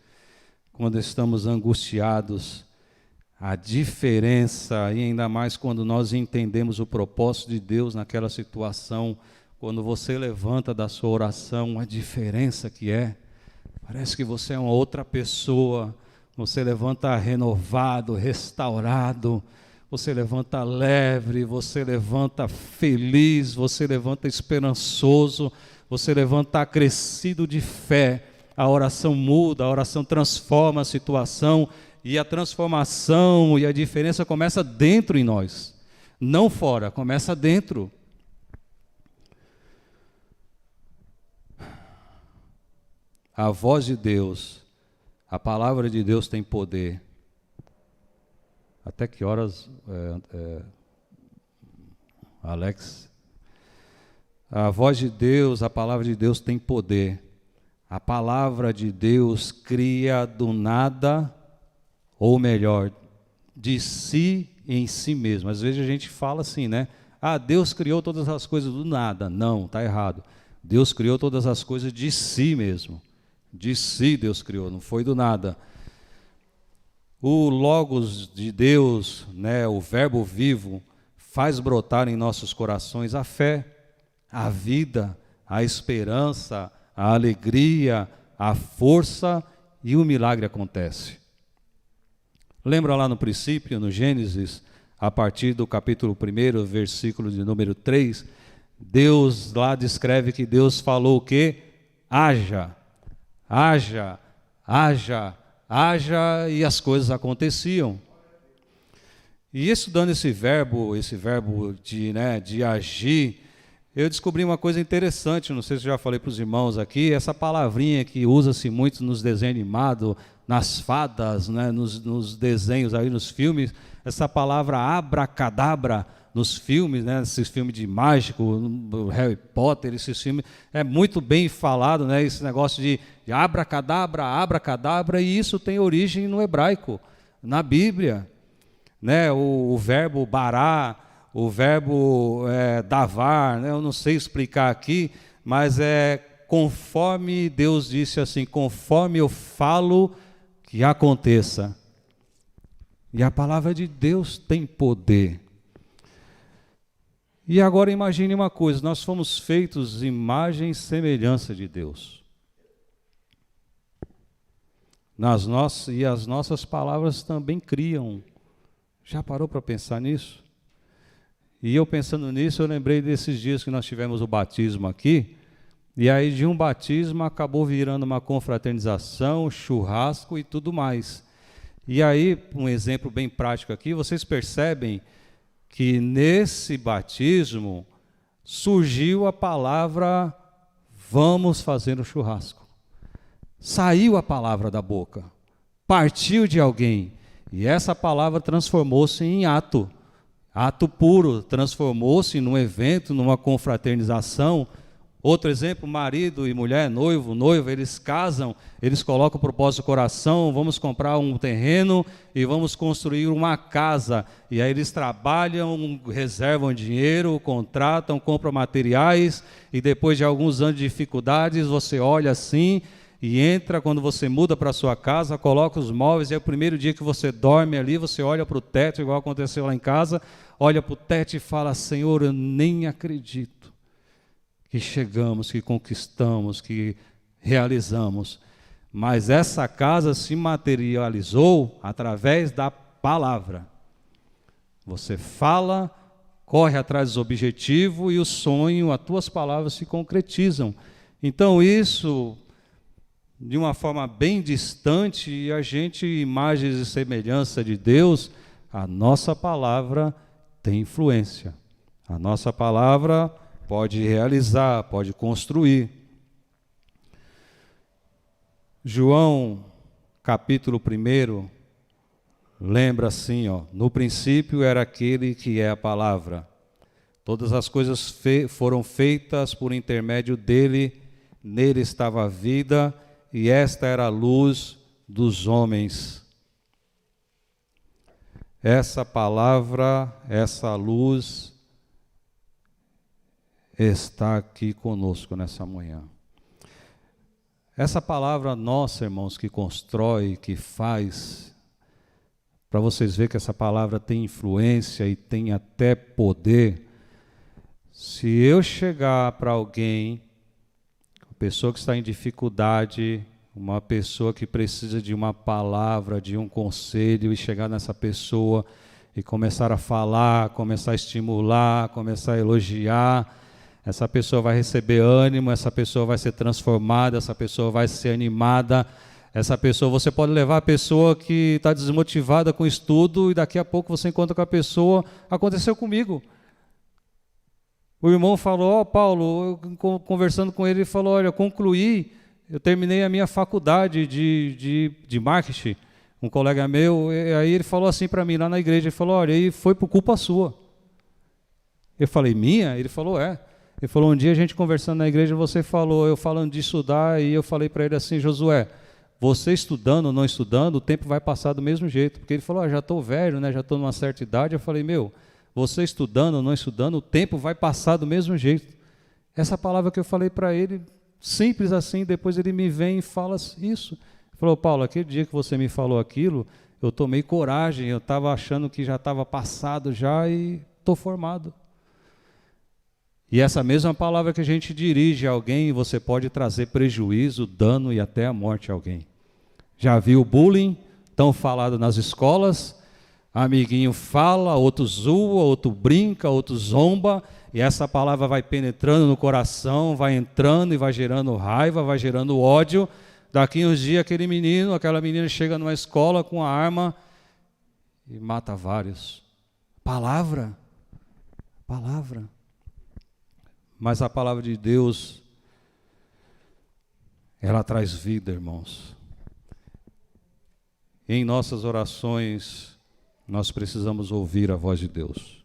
quando estamos angustiados, a diferença, e ainda mais quando nós entendemos o propósito de Deus naquela situação, quando você levanta da sua oração, a diferença que é. Parece que você é uma outra pessoa. Você levanta renovado, restaurado. Você levanta leve, você levanta feliz, você levanta esperançoso, você levanta acrescido de fé. A oração muda, a oração transforma a situação, e a transformação e a diferença começa dentro em nós, não fora, começa dentro. A voz de Deus, a palavra de Deus tem poder. Até que horas, Alex? A voz de Deus, a palavra de Deus tem poder. A palavra de Deus cria do nada, ou melhor, de si em si mesmo. Às vezes a gente fala assim, né? Ah, Deus criou todas as coisas do nada. Não, está errado. Deus criou todas as coisas de si mesmo. De si Deus criou, não foi do nada. O Logos de Deus, né, o Verbo vivo, faz brotar em nossos corações a fé, a vida, a esperança, a alegria, a força, e o milagre acontece. Lembra lá no princípio, no Gênesis, a partir do capítulo 1, versículo de número 3, Deus lá descreve que Deus falou o quê? Haja, haja, haja, haja, e as coisas aconteciam. E estudando esse verbo de agir, eu descobri uma coisa interessante, não sei se eu já falei para os irmãos aqui, essa palavrinha que usa-se muito nos desenhos animados, nas fadas, né, nos desenhos aí, nos filmes, essa palavra abracadabra nos filmes, né, esses filmes de mágico, Harry Potter, esses filmes, é muito bem falado, né, esse negócio de abracadabra, abracadabra, e isso tem origem no hebraico, na Bíblia, né, o verbo bará, o verbo davar, né, eu não sei explicar aqui, mas conforme Deus disse assim, conforme eu falo, que aconteça. E a palavra de Deus tem poder. E agora imagine uma coisa, nós fomos feitos imagem e semelhança de Deus. E as nossas palavras também criam. Já parou para pensar nisso? E eu pensando nisso, eu lembrei desses dias que nós tivemos o batismo aqui, e aí de um batismo acabou virando uma confraternização, churrasco e tudo mais. E aí, um exemplo bem prático aqui, vocês percebem que nesse batismo surgiu a palavra vamos fazer um churrasco. Saiu a palavra da boca, partiu de alguém, e essa palavra transformou-se em ato puro, transformou-se num evento, numa confraternização. Outro exemplo, marido e mulher, noivo, eles casam, eles colocam o propósito do coração, vamos comprar um terreno e vamos construir uma casa. E aí eles trabalham, reservam dinheiro, contratam, compram materiais, e depois de alguns anos de dificuldades, você olha assim e entra, quando você muda para a sua casa, coloca os móveis, e é o primeiro dia que você dorme ali, você olha para o teto, igual aconteceu lá em casa, olha para o teto e fala, Senhor, eu nem acredito que chegamos, que conquistamos, que realizamos. Mas essa casa se materializou através da palavra. Você fala, corre atrás do objetivo e o sonho, as tuas palavras se concretizam. Então isso, de uma forma bem distante, e a gente, imagens e semelhança de Deus, a nossa palavra tem influência. A nossa palavra pode realizar, pode construir. João, capítulo 1, lembra assim, no princípio era aquele que é a palavra. Todas as coisas foram feitas por intermédio dele, nele estava a vida, e esta era a luz dos homens. Essa palavra, essa luz, está aqui conosco nessa manhã. Essa palavra nossa, irmãos, que constrói, que faz, para vocês verem que essa palavra tem influência e tem até poder. Se eu chegar para alguém, uma pessoa que está em dificuldade, uma pessoa que precisa de uma palavra, de um conselho, e chegar nessa pessoa e começar a falar, começar a estimular, começar a elogiar, essa pessoa vai receber ânimo, essa pessoa vai ser transformada, essa pessoa vai ser animada, essa pessoa, você pode levar a pessoa que está desmotivada com o estudo e daqui a pouco você encontra com a pessoa, aconteceu comigo. O irmão falou, Paulo, eu, conversando com ele, ele falou, olha, eu terminei a minha faculdade de marketing, um colega meu, e aí ele falou assim para mim, lá na igreja, ele falou, olha, e foi por culpa sua. Eu falei, minha? Ele falou, é. Ele falou, um dia a gente conversando na igreja, você falou, eu falando de estudar, e eu falei para ele assim, Josué, você estudando ou não estudando, o tempo vai passar do mesmo jeito, porque ele falou, já estou velho, né, já estou numa certa idade, eu falei, você estudando ou não estudando, o tempo vai passar do mesmo jeito. Essa palavra que eu falei para ele, simples assim, depois ele me vem e fala isso. Ele falou, Paulo, aquele dia que você me falou aquilo, eu tomei coragem, eu estava achando que já estava passado já e estou formado. E essa mesma palavra que a gente dirige a alguém, você pode trazer prejuízo, dano e até a morte a alguém. Já viu o bullying, tão falado nas escolas, amiguinho fala, outro zoa, outro brinca, outro zomba, e essa palavra vai penetrando no coração, vai entrando e vai gerando raiva, vai gerando ódio. Daqui uns dias aquele menino, aquela menina chega numa escola com a arma e mata vários. Palavra. Mas a palavra de Deus, ela traz vida, irmãos. Em nossas orações, nós precisamos ouvir a voz de Deus.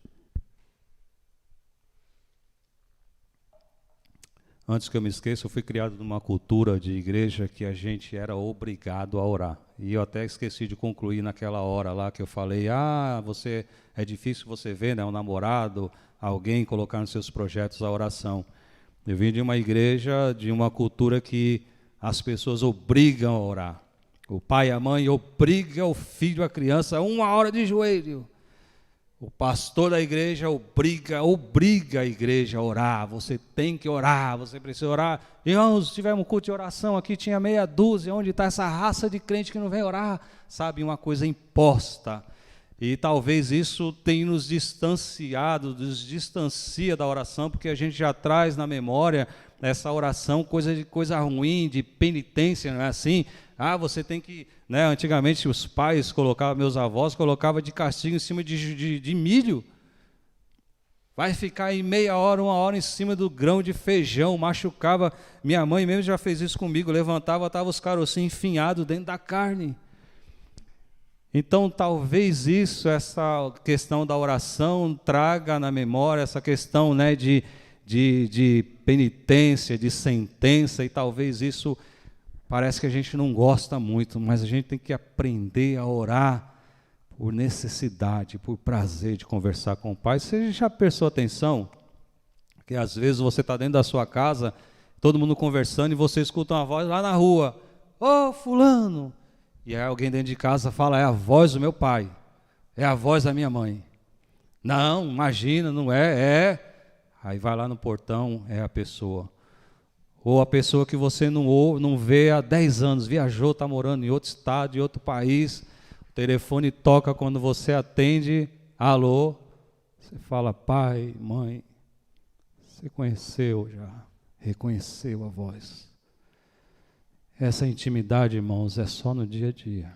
Antes que eu me esqueça, eu fui criado numa cultura de igreja que a gente era obrigado a orar. E eu até esqueci de concluir naquela hora lá que eu falei, é difícil você ver, né, um namorado, alguém colocar nos seus projetos a oração. Eu vim de uma igreja, de uma cultura que as pessoas obrigam a orar. O pai e a mãe obrigam o filho, a criança, a 1 hora de joelho. O pastor da igreja obriga a igreja a orar. Você tem que orar, você precisa orar. Irmãos, tivemos um culto de oração aqui, tinha meia dúzia. Onde está essa raça de crente que não vem orar? Sabe, uma coisa imposta. E talvez isso tenha nos distancia da oração, porque a gente já traz na memória essa oração, coisa ruim, de penitência, não é assim? Você tem que, né, antigamente os pais colocavam, meus avós colocavam de castigo em cima de milho. Vai ficar aí meia hora, 1 hora em cima do grão de feijão, machucava. Minha mãe mesmo já fez isso comigo, levantava, estavam os carocinhos enfinhados dentro da carne. Então, talvez essa questão da oração traga na memória essa questão, né, de penitência, de sentença, e talvez isso parece que a gente não gosta muito, mas a gente tem que aprender a orar por necessidade, por prazer de conversar com o Pai. Você já prestou atenção que às vezes você está dentro da sua casa, todo mundo conversando, e você escuta uma voz lá na rua, ô fulano, e aí alguém dentro de casa fala, é a voz do meu pai, é a voz da minha mãe. Não, imagina, não é. Aí vai lá no portão, é a pessoa. Ou a pessoa que você não vê há 10 anos, viajou, está morando em outro estado, em outro país, o telefone toca, quando você atende, alô, você fala, pai, mãe, você conheceu já, reconheceu a voz. Essa intimidade, irmãos, é só no dia a dia,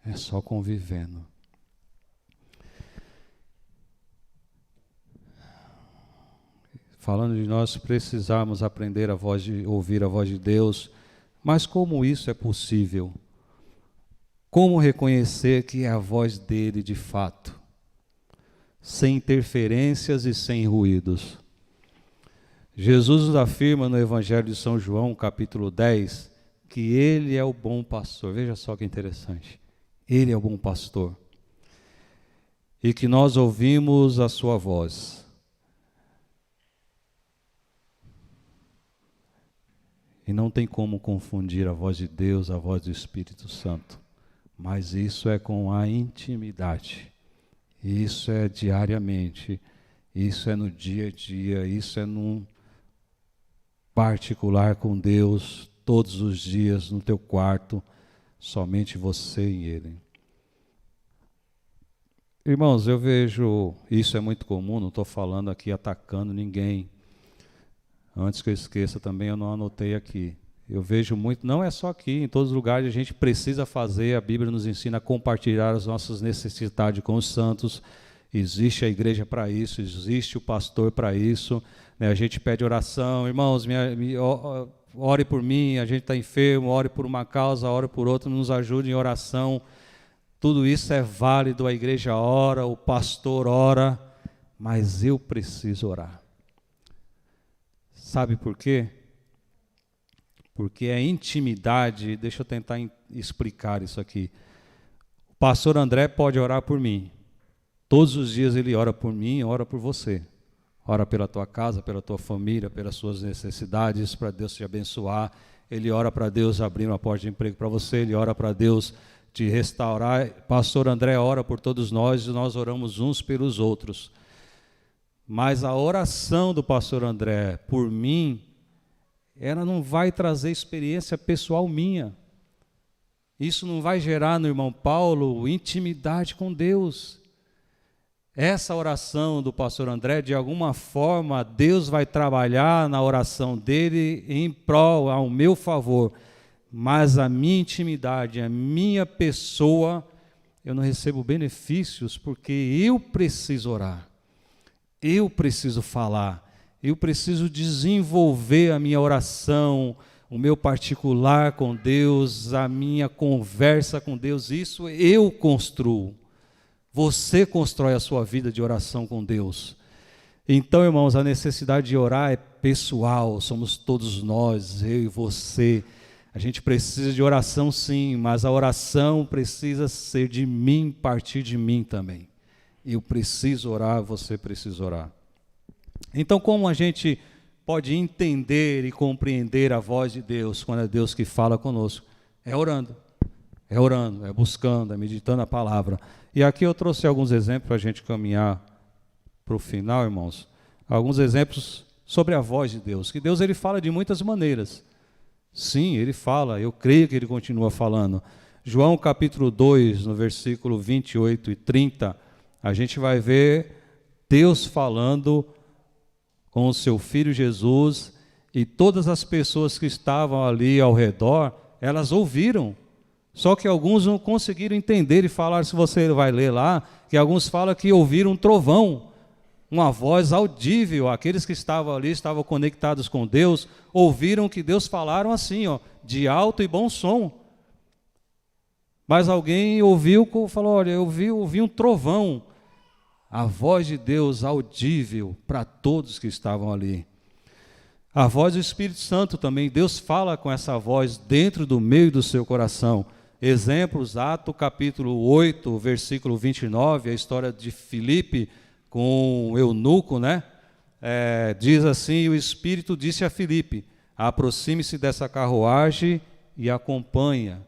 é só convivendo. Falando de nós precisarmos aprender ouvir a voz de Deus, mas como isso é possível? Como reconhecer que é a voz dele de fato? Sem interferências e sem ruídos. Jesus nos afirma no Evangelho de São João, capítulo 10, que ele é o bom pastor. Veja só que interessante. Ele é o bom pastor. E que nós ouvimos a sua voz. E não tem como confundir a voz de Deus, a voz do Espírito Santo. Mas isso é com a intimidade. Isso é diariamente. Isso é no dia a dia, isso é num particular com Deus, todos os dias, no teu quarto, somente você e Ele. Irmãos, eu vejo, isso é muito comum, não estou falando aqui atacando ninguém. Antes que eu esqueça também, eu não anotei aqui. Eu vejo muito, não é só aqui, em todos os lugares a gente precisa fazer, a Bíblia nos ensina a compartilhar as nossas necessidades com os santos. Existe a igreja para isso, existe o pastor para isso. Né? A gente pede oração, irmãos, ore por mim, a gente está enfermo, ore por uma causa, ore por outra, nos ajude em oração. Tudo isso é válido, a igreja ora, o pastor ora, mas eu preciso orar. Sabe por quê? Porque a intimidade, deixa eu tentar explicar isso aqui. O pastor André pode orar por mim. Todos os dias ele ora por mim e ora por você. Ora pela tua casa, pela tua família, pelas suas necessidades, para Deus te abençoar. Ele ora para Deus abrir uma porta de emprego para você, ele ora para Deus te restaurar. Pastor André ora por todos nós e nós oramos uns pelos outros. Mas a oração do pastor André por mim, ela não vai trazer experiência pessoal minha. Isso não vai gerar no irmão Paulo intimidade com Deus. Essa oração do pastor André, de alguma forma, Deus vai trabalhar na oração dele em prol, ao meu favor. Mas a minha intimidade, a minha pessoa, eu não recebo benefícios porque eu preciso orar. Eu preciso falar. Eu preciso desenvolver a minha oração, o meu particular com Deus, a minha conversa com Deus. Isso eu construo. Você constrói a sua vida de oração com Deus. Então, irmãos, a necessidade de orar é pessoal, somos todos nós, eu e você. A gente precisa de oração sim, mas a oração precisa ser de mim, partir de mim também. Eu preciso orar, você precisa orar. Então, como a gente pode entender e compreender a voz de Deus, quando é Deus que fala conosco? É orando, é buscando, é meditando a palavra. E aqui eu trouxe alguns exemplos para a gente caminhar para o final, irmãos. Alguns exemplos sobre a voz de Deus. Que Deus ele fala de muitas maneiras. Sim, ele fala, eu creio que ele continua falando. João capítulo 2, no versículo 28 e 30, a gente vai ver Deus falando com o seu Filho Jesus, e todas as pessoas que estavam ali ao redor, elas ouviram. Só que alguns não conseguiram entender e falaram, se você vai ler lá, que alguns falam que ouviram um trovão, uma voz audível. Aqueles que estavam ali, estavam conectados com Deus, ouviram que Deus falaram assim, ó, de alto e bom som. Mas alguém ouviu, falou, olha, eu ouvi um trovão. A voz de Deus audível para todos que estavam ali. A voz do Espírito Santo também, Deus fala com essa voz dentro do meio do seu coração. Exemplos, Atos capítulo 8, versículo 29, a história de Filipe com o eunuco, né? Diz assim, o Espírito disse a Filipe, aproxime-se dessa carruagem e acompanha.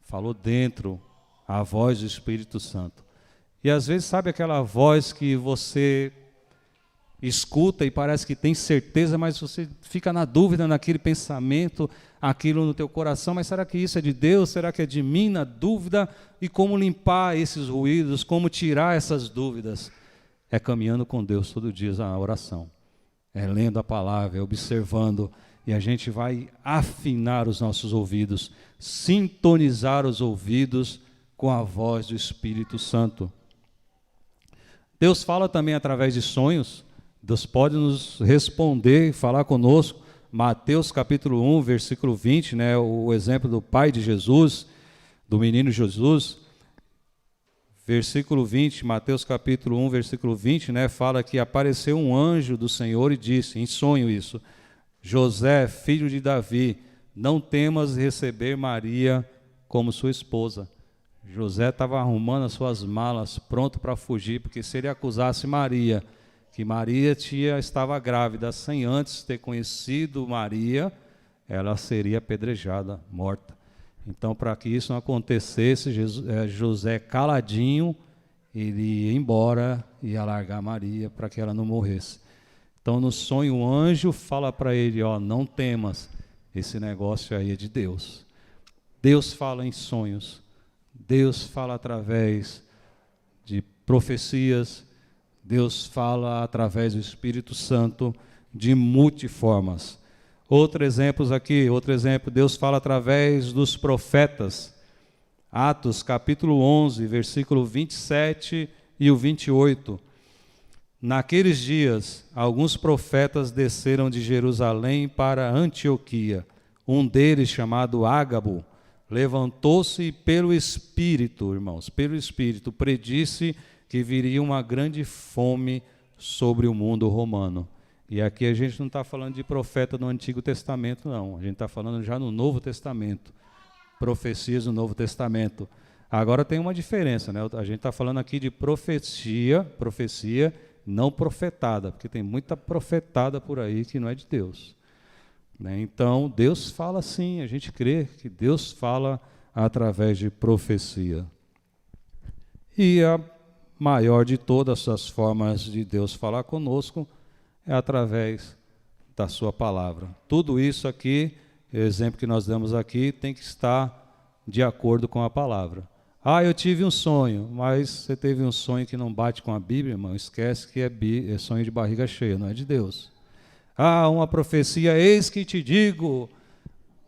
Falou dentro a voz do Espírito Santo. E às vezes, sabe aquela voz que você escuta e parece que tem certeza, mas você fica na dúvida naquele pensamento, aquilo no teu coração, mas será que isso é de Deus? Será que é de mim? Na dúvida, e como limpar esses ruídos, como tirar essas dúvidas? É caminhando com Deus todo dia a oração, é lendo a palavra, é observando, e a gente vai afinar os nossos ouvidos, sintonizar os ouvidos com a voz do Espírito Santo. Deus fala também através de sonhos. Deus pode nos responder e falar conosco. Mateus capítulo 1, versículo 20, né, o exemplo do pai de Jesus, do menino Jesus. Versículo 20, Mateus capítulo 1, versículo 20, né, fala que apareceu um anjo do Senhor e disse, em sonho isso, José, filho de Davi, não temas receber Maria como sua esposa. José estava arrumando as suas malas, pronto para fugir, porque se ele acusasse Maria, que Maria estava grávida, sem antes ter conhecido Maria, ela seria apedrejada, morta. Então, para que isso não acontecesse, José caladinho, ele ia embora, ia largar Maria para que ela não morresse. Então no sonho o anjo fala para ele, ó, não temas, esse negócio aí é de Deus. Deus fala em sonhos, Deus fala através de profecias, Deus fala através do Espírito Santo de multiformas. Outro exemplo, Deus fala através dos profetas. Atos capítulo 11, versículo 27 e o 28. Naqueles dias, alguns profetas desceram de Jerusalém para Antioquia. Um deles, chamado Ágabo, levantou-se e pelo Espírito, irmãos, pelo Espírito, predisse que viria uma grande fome sobre o mundo romano. E aqui a gente não está falando de profeta do Antigo Testamento, não. A gente está falando já no Novo Testamento. Profecias do Novo Testamento. Agora tem uma diferença, né? A gente está falando aqui de profecia não profetada, porque tem muita profetada por aí que não é de Deus. Né? Então, Deus fala sim, a gente crê que Deus fala através de profecia. E a maior de todas as formas de Deus falar conosco é através da sua palavra. Tudo isso aqui, o exemplo que nós damos aqui, tem que estar de acordo com a palavra. Ah, eu tive um sonho, mas você teve um sonho que não bate com a Bíblia, irmão, esquece que é sonho de barriga cheia, não é de Deus. Ah, uma profecia, eis que te digo.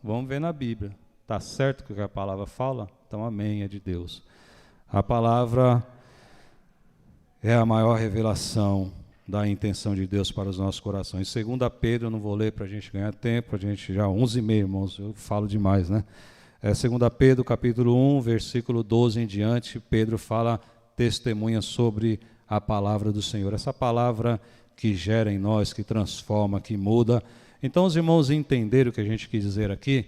Vamos ver na Bíblia. Está certo o que a palavra fala? Então, amém, é de Deus. A palavra é a maior revelação da intenção de Deus para os nossos corações. 2 Pedro, eu não vou ler para a gente ganhar tempo, a gente já 11h30, irmãos, eu falo demais, né? 2 Pedro, capítulo 1, versículo 12 em diante, Pedro fala, testemunha sobre a palavra do Senhor. Essa palavra que gera em nós, que transforma, que muda. Então, os irmãos entenderam o que a gente quis dizer aqui,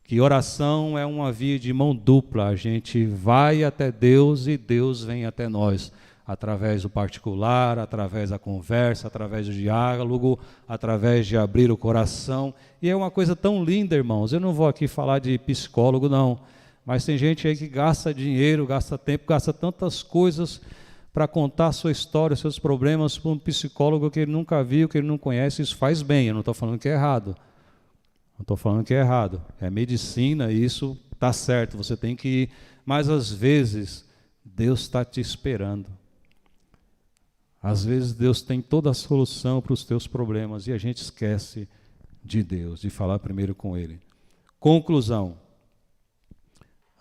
que oração é uma via de mão dupla. A gente vai até Deus e Deus vem até nós, através do particular, através da conversa, através do diálogo, através de abrir o coração. E é uma coisa tão linda, irmãos. Eu não vou aqui falar de psicólogo, não. Mas tem gente aí que gasta dinheiro, gasta tempo, gasta tantas coisas para contar a sua história, os seus problemas para um psicólogo que ele nunca viu, que ele não conhece. Isso faz bem, eu não estou falando que é errado. Não estou falando que é errado. É medicina e isso está certo, você tem que ir. Mas às vezes, Deus está te esperando. Às vezes Deus tem toda a solução para os teus problemas e a gente esquece de Deus, de falar primeiro com Ele. Conclusão.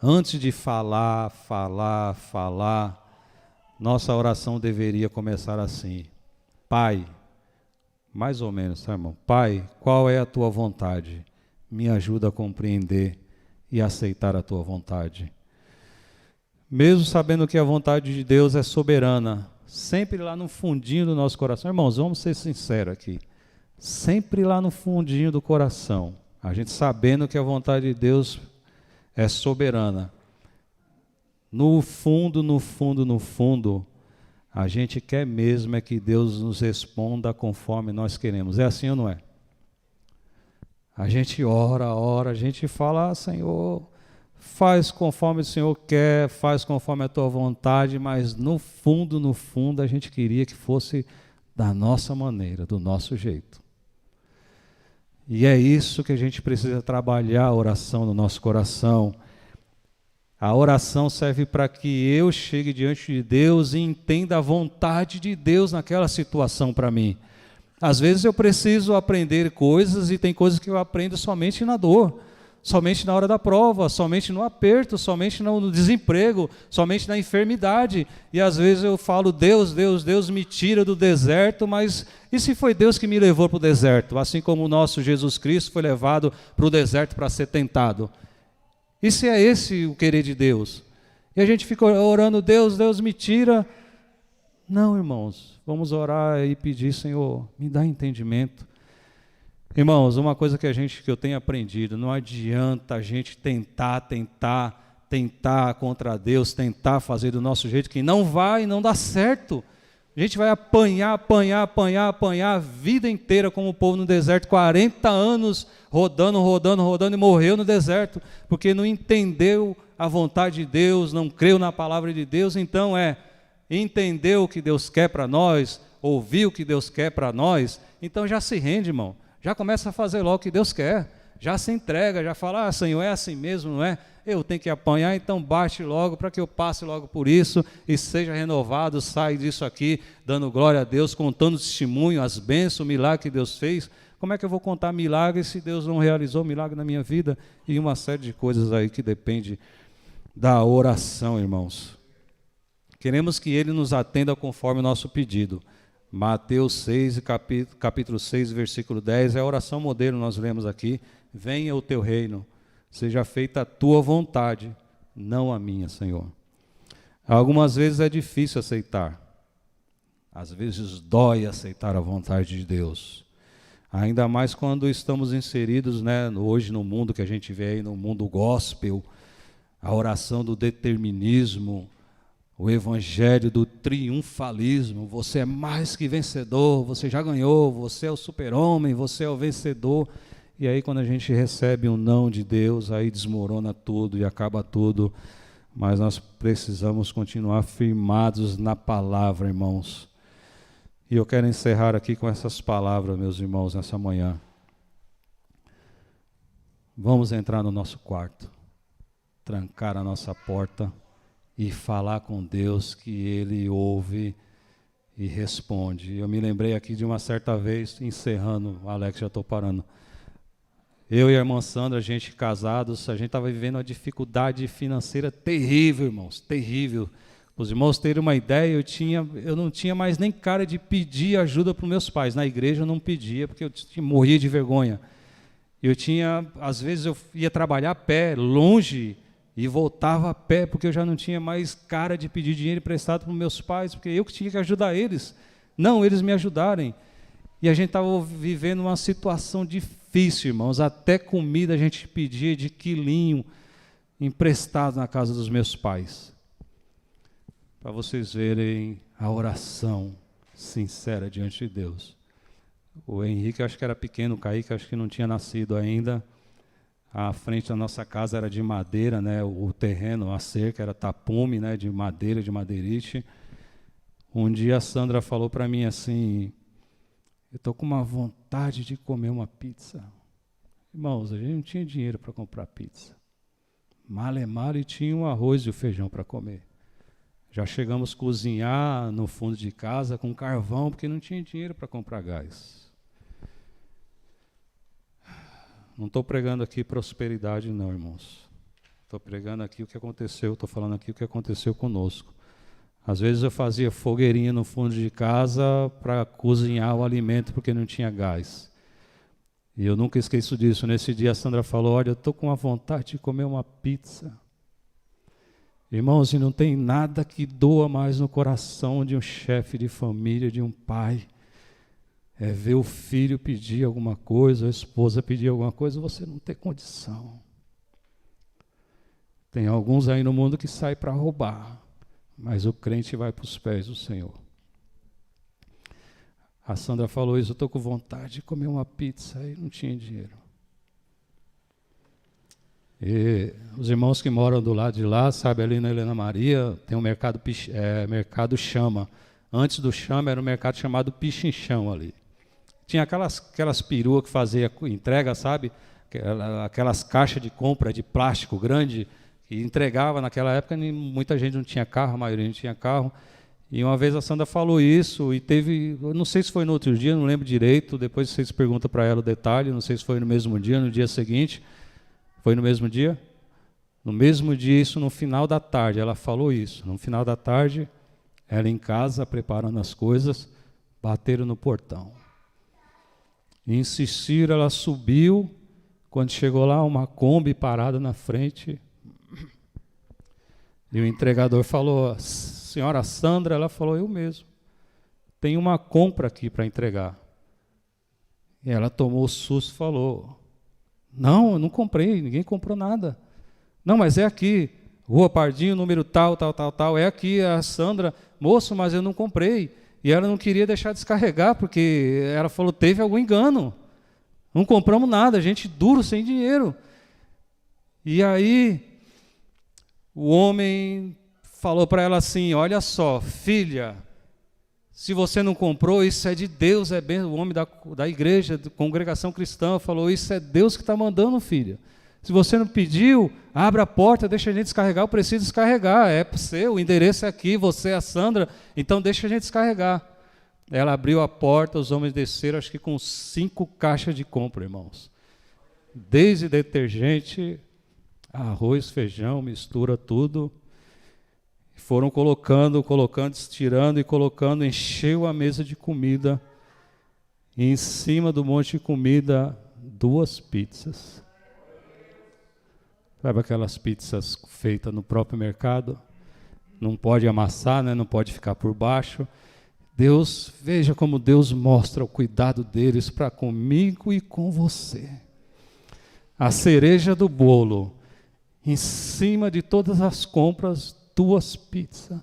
Antes de falar, nossa oração deveria começar assim. Pai, mais ou menos, tá, irmão? Pai, qual é a tua vontade? Me ajuda a compreender e aceitar a tua vontade. Mesmo sabendo que a vontade de Deus é soberana, sempre lá no fundinho do nosso coração, irmãos, vamos ser sinceros aqui, sempre lá no fundinho do coração, a gente sabendo que a vontade de Deus é soberana, no fundo, a gente quer mesmo é que Deus nos responda conforme nós queremos. É assim ou não é? A gente ora, a gente fala, Senhor, faz conforme o Senhor quer, faz conforme a tua vontade, mas no fundo, a gente queria que fosse da nossa maneira, do nosso jeito. E é isso que a gente precisa trabalhar, a oração no nosso coração. A oração serve para que eu chegue diante de Deus e entenda a vontade de Deus naquela situação para mim. Às vezes eu preciso aprender coisas e tem coisas que eu aprendo somente na dor, somente na hora da prova, somente no aperto, somente no desemprego, somente na enfermidade. E às vezes eu falo, Deus me tira do deserto, mas e se foi Deus que me levou para o deserto? Assim como o nosso Jesus Cristo foi levado para o deserto para ser tentado. E se é esse o querer de Deus? E a gente fica orando, Deus me tira. Não, irmãos, vamos orar e pedir, Senhor, me dá entendimento. Irmãos, uma coisa que eu tenho aprendido, não adianta a gente tentar contra Deus, tentar fazer do nosso jeito, que não dá certo. A gente vai apanhar a vida inteira como o povo no deserto, 40 anos rodando e morreu no deserto, porque não entendeu a vontade de Deus, não creu na palavra de Deus. Então entendeu o que Deus quer para nós, ouviu o que Deus quer para nós, então já se rende, irmão. Já começa a fazer logo o que Deus quer. Já se entrega, já fala, Senhor, é assim mesmo, não é? Eu tenho que apanhar, então bate logo para que eu passe logo por isso e seja renovado, saia disso aqui, dando glória a Deus, contando testemunho, as bênçãos, o milagre que Deus fez. Como é que eu vou contar milagres se Deus não realizou milagre na minha vida? E uma série de coisas aí que depende da oração, irmãos. Queremos que Ele nos atenda conforme o nosso pedido. Mateus 6, capítulo 6, versículo 10, é a oração modelo, nós lemos aqui. Venha o teu reino, seja feita a tua vontade, não a minha, Senhor. Algumas vezes é difícil aceitar. Às vezes dói aceitar a vontade de Deus. Ainda mais quando estamos inseridos, né, hoje no mundo que a gente vê aí, no mundo gospel, a oração do determinismo, o evangelho do triunfalismo. Você é mais que vencedor, você já ganhou, você é o super-homem, você é o vencedor. E aí quando a gente recebe um não de Deus, aí desmorona tudo e acaba tudo. Mas nós precisamos continuar firmados na palavra, irmãos. E eu quero encerrar aqui com essas palavras, meus irmãos, nessa manhã. Vamos entrar no nosso quarto, trancar a nossa porta e falar com Deus, que Ele ouve e responde. Eu me lembrei aqui de uma certa vez, encerrando, Alex, já estou parando. Eu e a irmã Sandra, a gente casados, a gente estava vivendo uma dificuldade financeira terrível, irmãos, terrível. Os irmãos terem uma ideia, eu não tinha mais nem cara de pedir ajuda para os meus pais. Na igreja eu não pedia, porque eu morria de vergonha. Às vezes eu ia trabalhar a pé, longe, e voltava a pé, porque eu já não tinha mais cara de pedir dinheiro emprestado para os meus pais, porque eu que tinha que ajudar eles, não eles me ajudarem. E a gente estava vivendo uma situação difícil, irmãos, até comida a gente pedia de quilinho emprestado na casa dos meus pais. Para vocês verem a oração sincera diante de Deus. O Henrique, acho que era pequeno, o Kaique, acho que não tinha nascido ainda. A frente da nossa casa era de madeira, né? O terreno, a cerca era tapume, né? De madeira, de madeirite. Um dia a Sandra falou para mim assim, eu estou com uma vontade de comer uma pizza. Irmãos, a gente não tinha dinheiro para comprar pizza. Malemar e tinha o arroz e o feijão para comer. Já chegamos a cozinhar no fundo de casa com carvão, porque não tinha dinheiro para comprar gás. Não estou pregando aqui prosperidade não, irmãos. Estou pregando aqui o que aconteceu, estou falando aqui o que aconteceu conosco. Às vezes eu fazia fogueirinha no fundo de casa para cozinhar o alimento, porque não tinha gás. E eu nunca esqueço disso. Nesse dia a Sandra falou, olha, eu estou com uma vontade de comer uma pizza. Irmãos, e não tem nada que doa mais no coração de um chefe de família, de um pai, é ver o filho pedir alguma coisa, a esposa pedir alguma coisa, você não tem condição. Tem alguns aí no mundo que saem para roubar, mas o crente vai para os pés do Senhor. A Sandra falou isso, eu estou com vontade de comer uma pizza, e não tinha dinheiro. E os irmãos que moram do lado de lá, sabe, ali na Helena Maria, tem um mercado, mercado Chama. Antes do Chama era um mercado chamado Pichinchão ali. Tinha aquelas peruas que fazia entrega, sabe? Aquelas caixas de compra de plástico grande, que entregava naquela época, muita gente não tinha carro, a maioria não tinha carro. E uma vez a Sandra falou isso, e teve, eu não sei se foi no outro dia, não lembro direito, depois vocês perguntam para ela o detalhe, não sei se foi no mesmo dia, no dia seguinte. Foi no mesmo dia? No mesmo dia, isso no final da tarde, ela falou isso. No final da tarde, ela em casa, preparando as coisas, bateram no portão. Insistiram, ela subiu, quando chegou lá, uma Kombi parada na frente. E o entregador falou, senhora Sandra, ela falou, eu mesmo. Tem uma compra aqui para entregar. E ela tomou o susto e falou, não, eu não comprei, ninguém comprou nada. Não, mas é aqui, Rua Pardinho, número tal, é aqui, a Sandra, moço, mas eu não comprei. E ela não queria deixar descarregar, porque ela falou, teve algum engano. Não compramos nada, gente duro, sem dinheiro. E aí, o homem falou para ela assim: olha só, filha, se você não comprou, isso é de Deus, é bem. O homem da igreja, da congregação cristã, falou: isso é Deus que está mandando, filha. Se você não pediu, abre a porta, deixa a gente descarregar, eu preciso descarregar, é para você, o endereço é aqui, você é a Sandra, então deixa a gente descarregar. Ela abriu a porta, os homens desceram, acho que com 5 caixas de compra, irmãos. Desde detergente, arroz, feijão, mistura tudo. Foram colocando, tirando e colocando, encheu a mesa de comida. E em cima do monte de comida, 2 pizzas. Sabe aquelas pizzas feitas no próprio mercado? Não pode amassar, né? Não pode ficar por baixo. Deus, veja como Deus mostra o cuidado deles para comigo e com você. A cereja do bolo, em cima de todas as compras, 2 pizzas.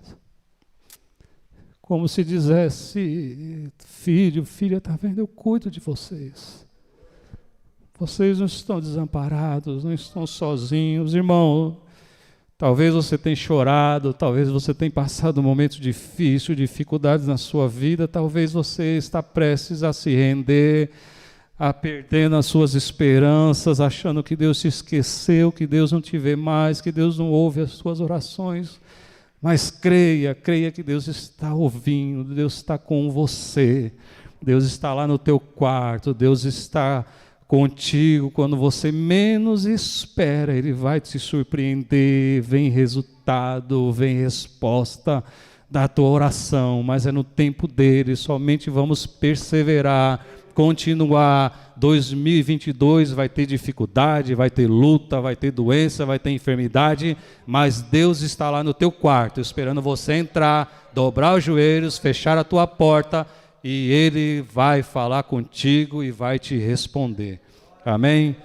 Como se dissesse: filho, filha, está vendo? Eu cuido de vocês. Vocês não estão desamparados, não estão sozinhos. Irmão, talvez você tenha chorado, talvez você tenha passado um momento difícil, dificuldades na sua vida, talvez você está prestes a se render, a perder nas suas esperanças, achando que Deus te esqueceu, que Deus não te vê mais, que Deus não ouve as suas orações. Mas creia que Deus está ouvindo, Deus está com você, Deus está lá no teu quarto, Deus está contigo quando você menos espera. Ele vai te surpreender, vem resultado, vem resposta da tua oração, mas é no tempo dele. Somente vamos perseverar, continuar. 2022 vai ter dificuldade, vai ter luta, vai ter doença, vai ter enfermidade, mas Deus está lá no teu quarto esperando você entrar, dobrar os joelhos, fechar a tua porta, e Ele vai falar contigo e vai te responder. Amém?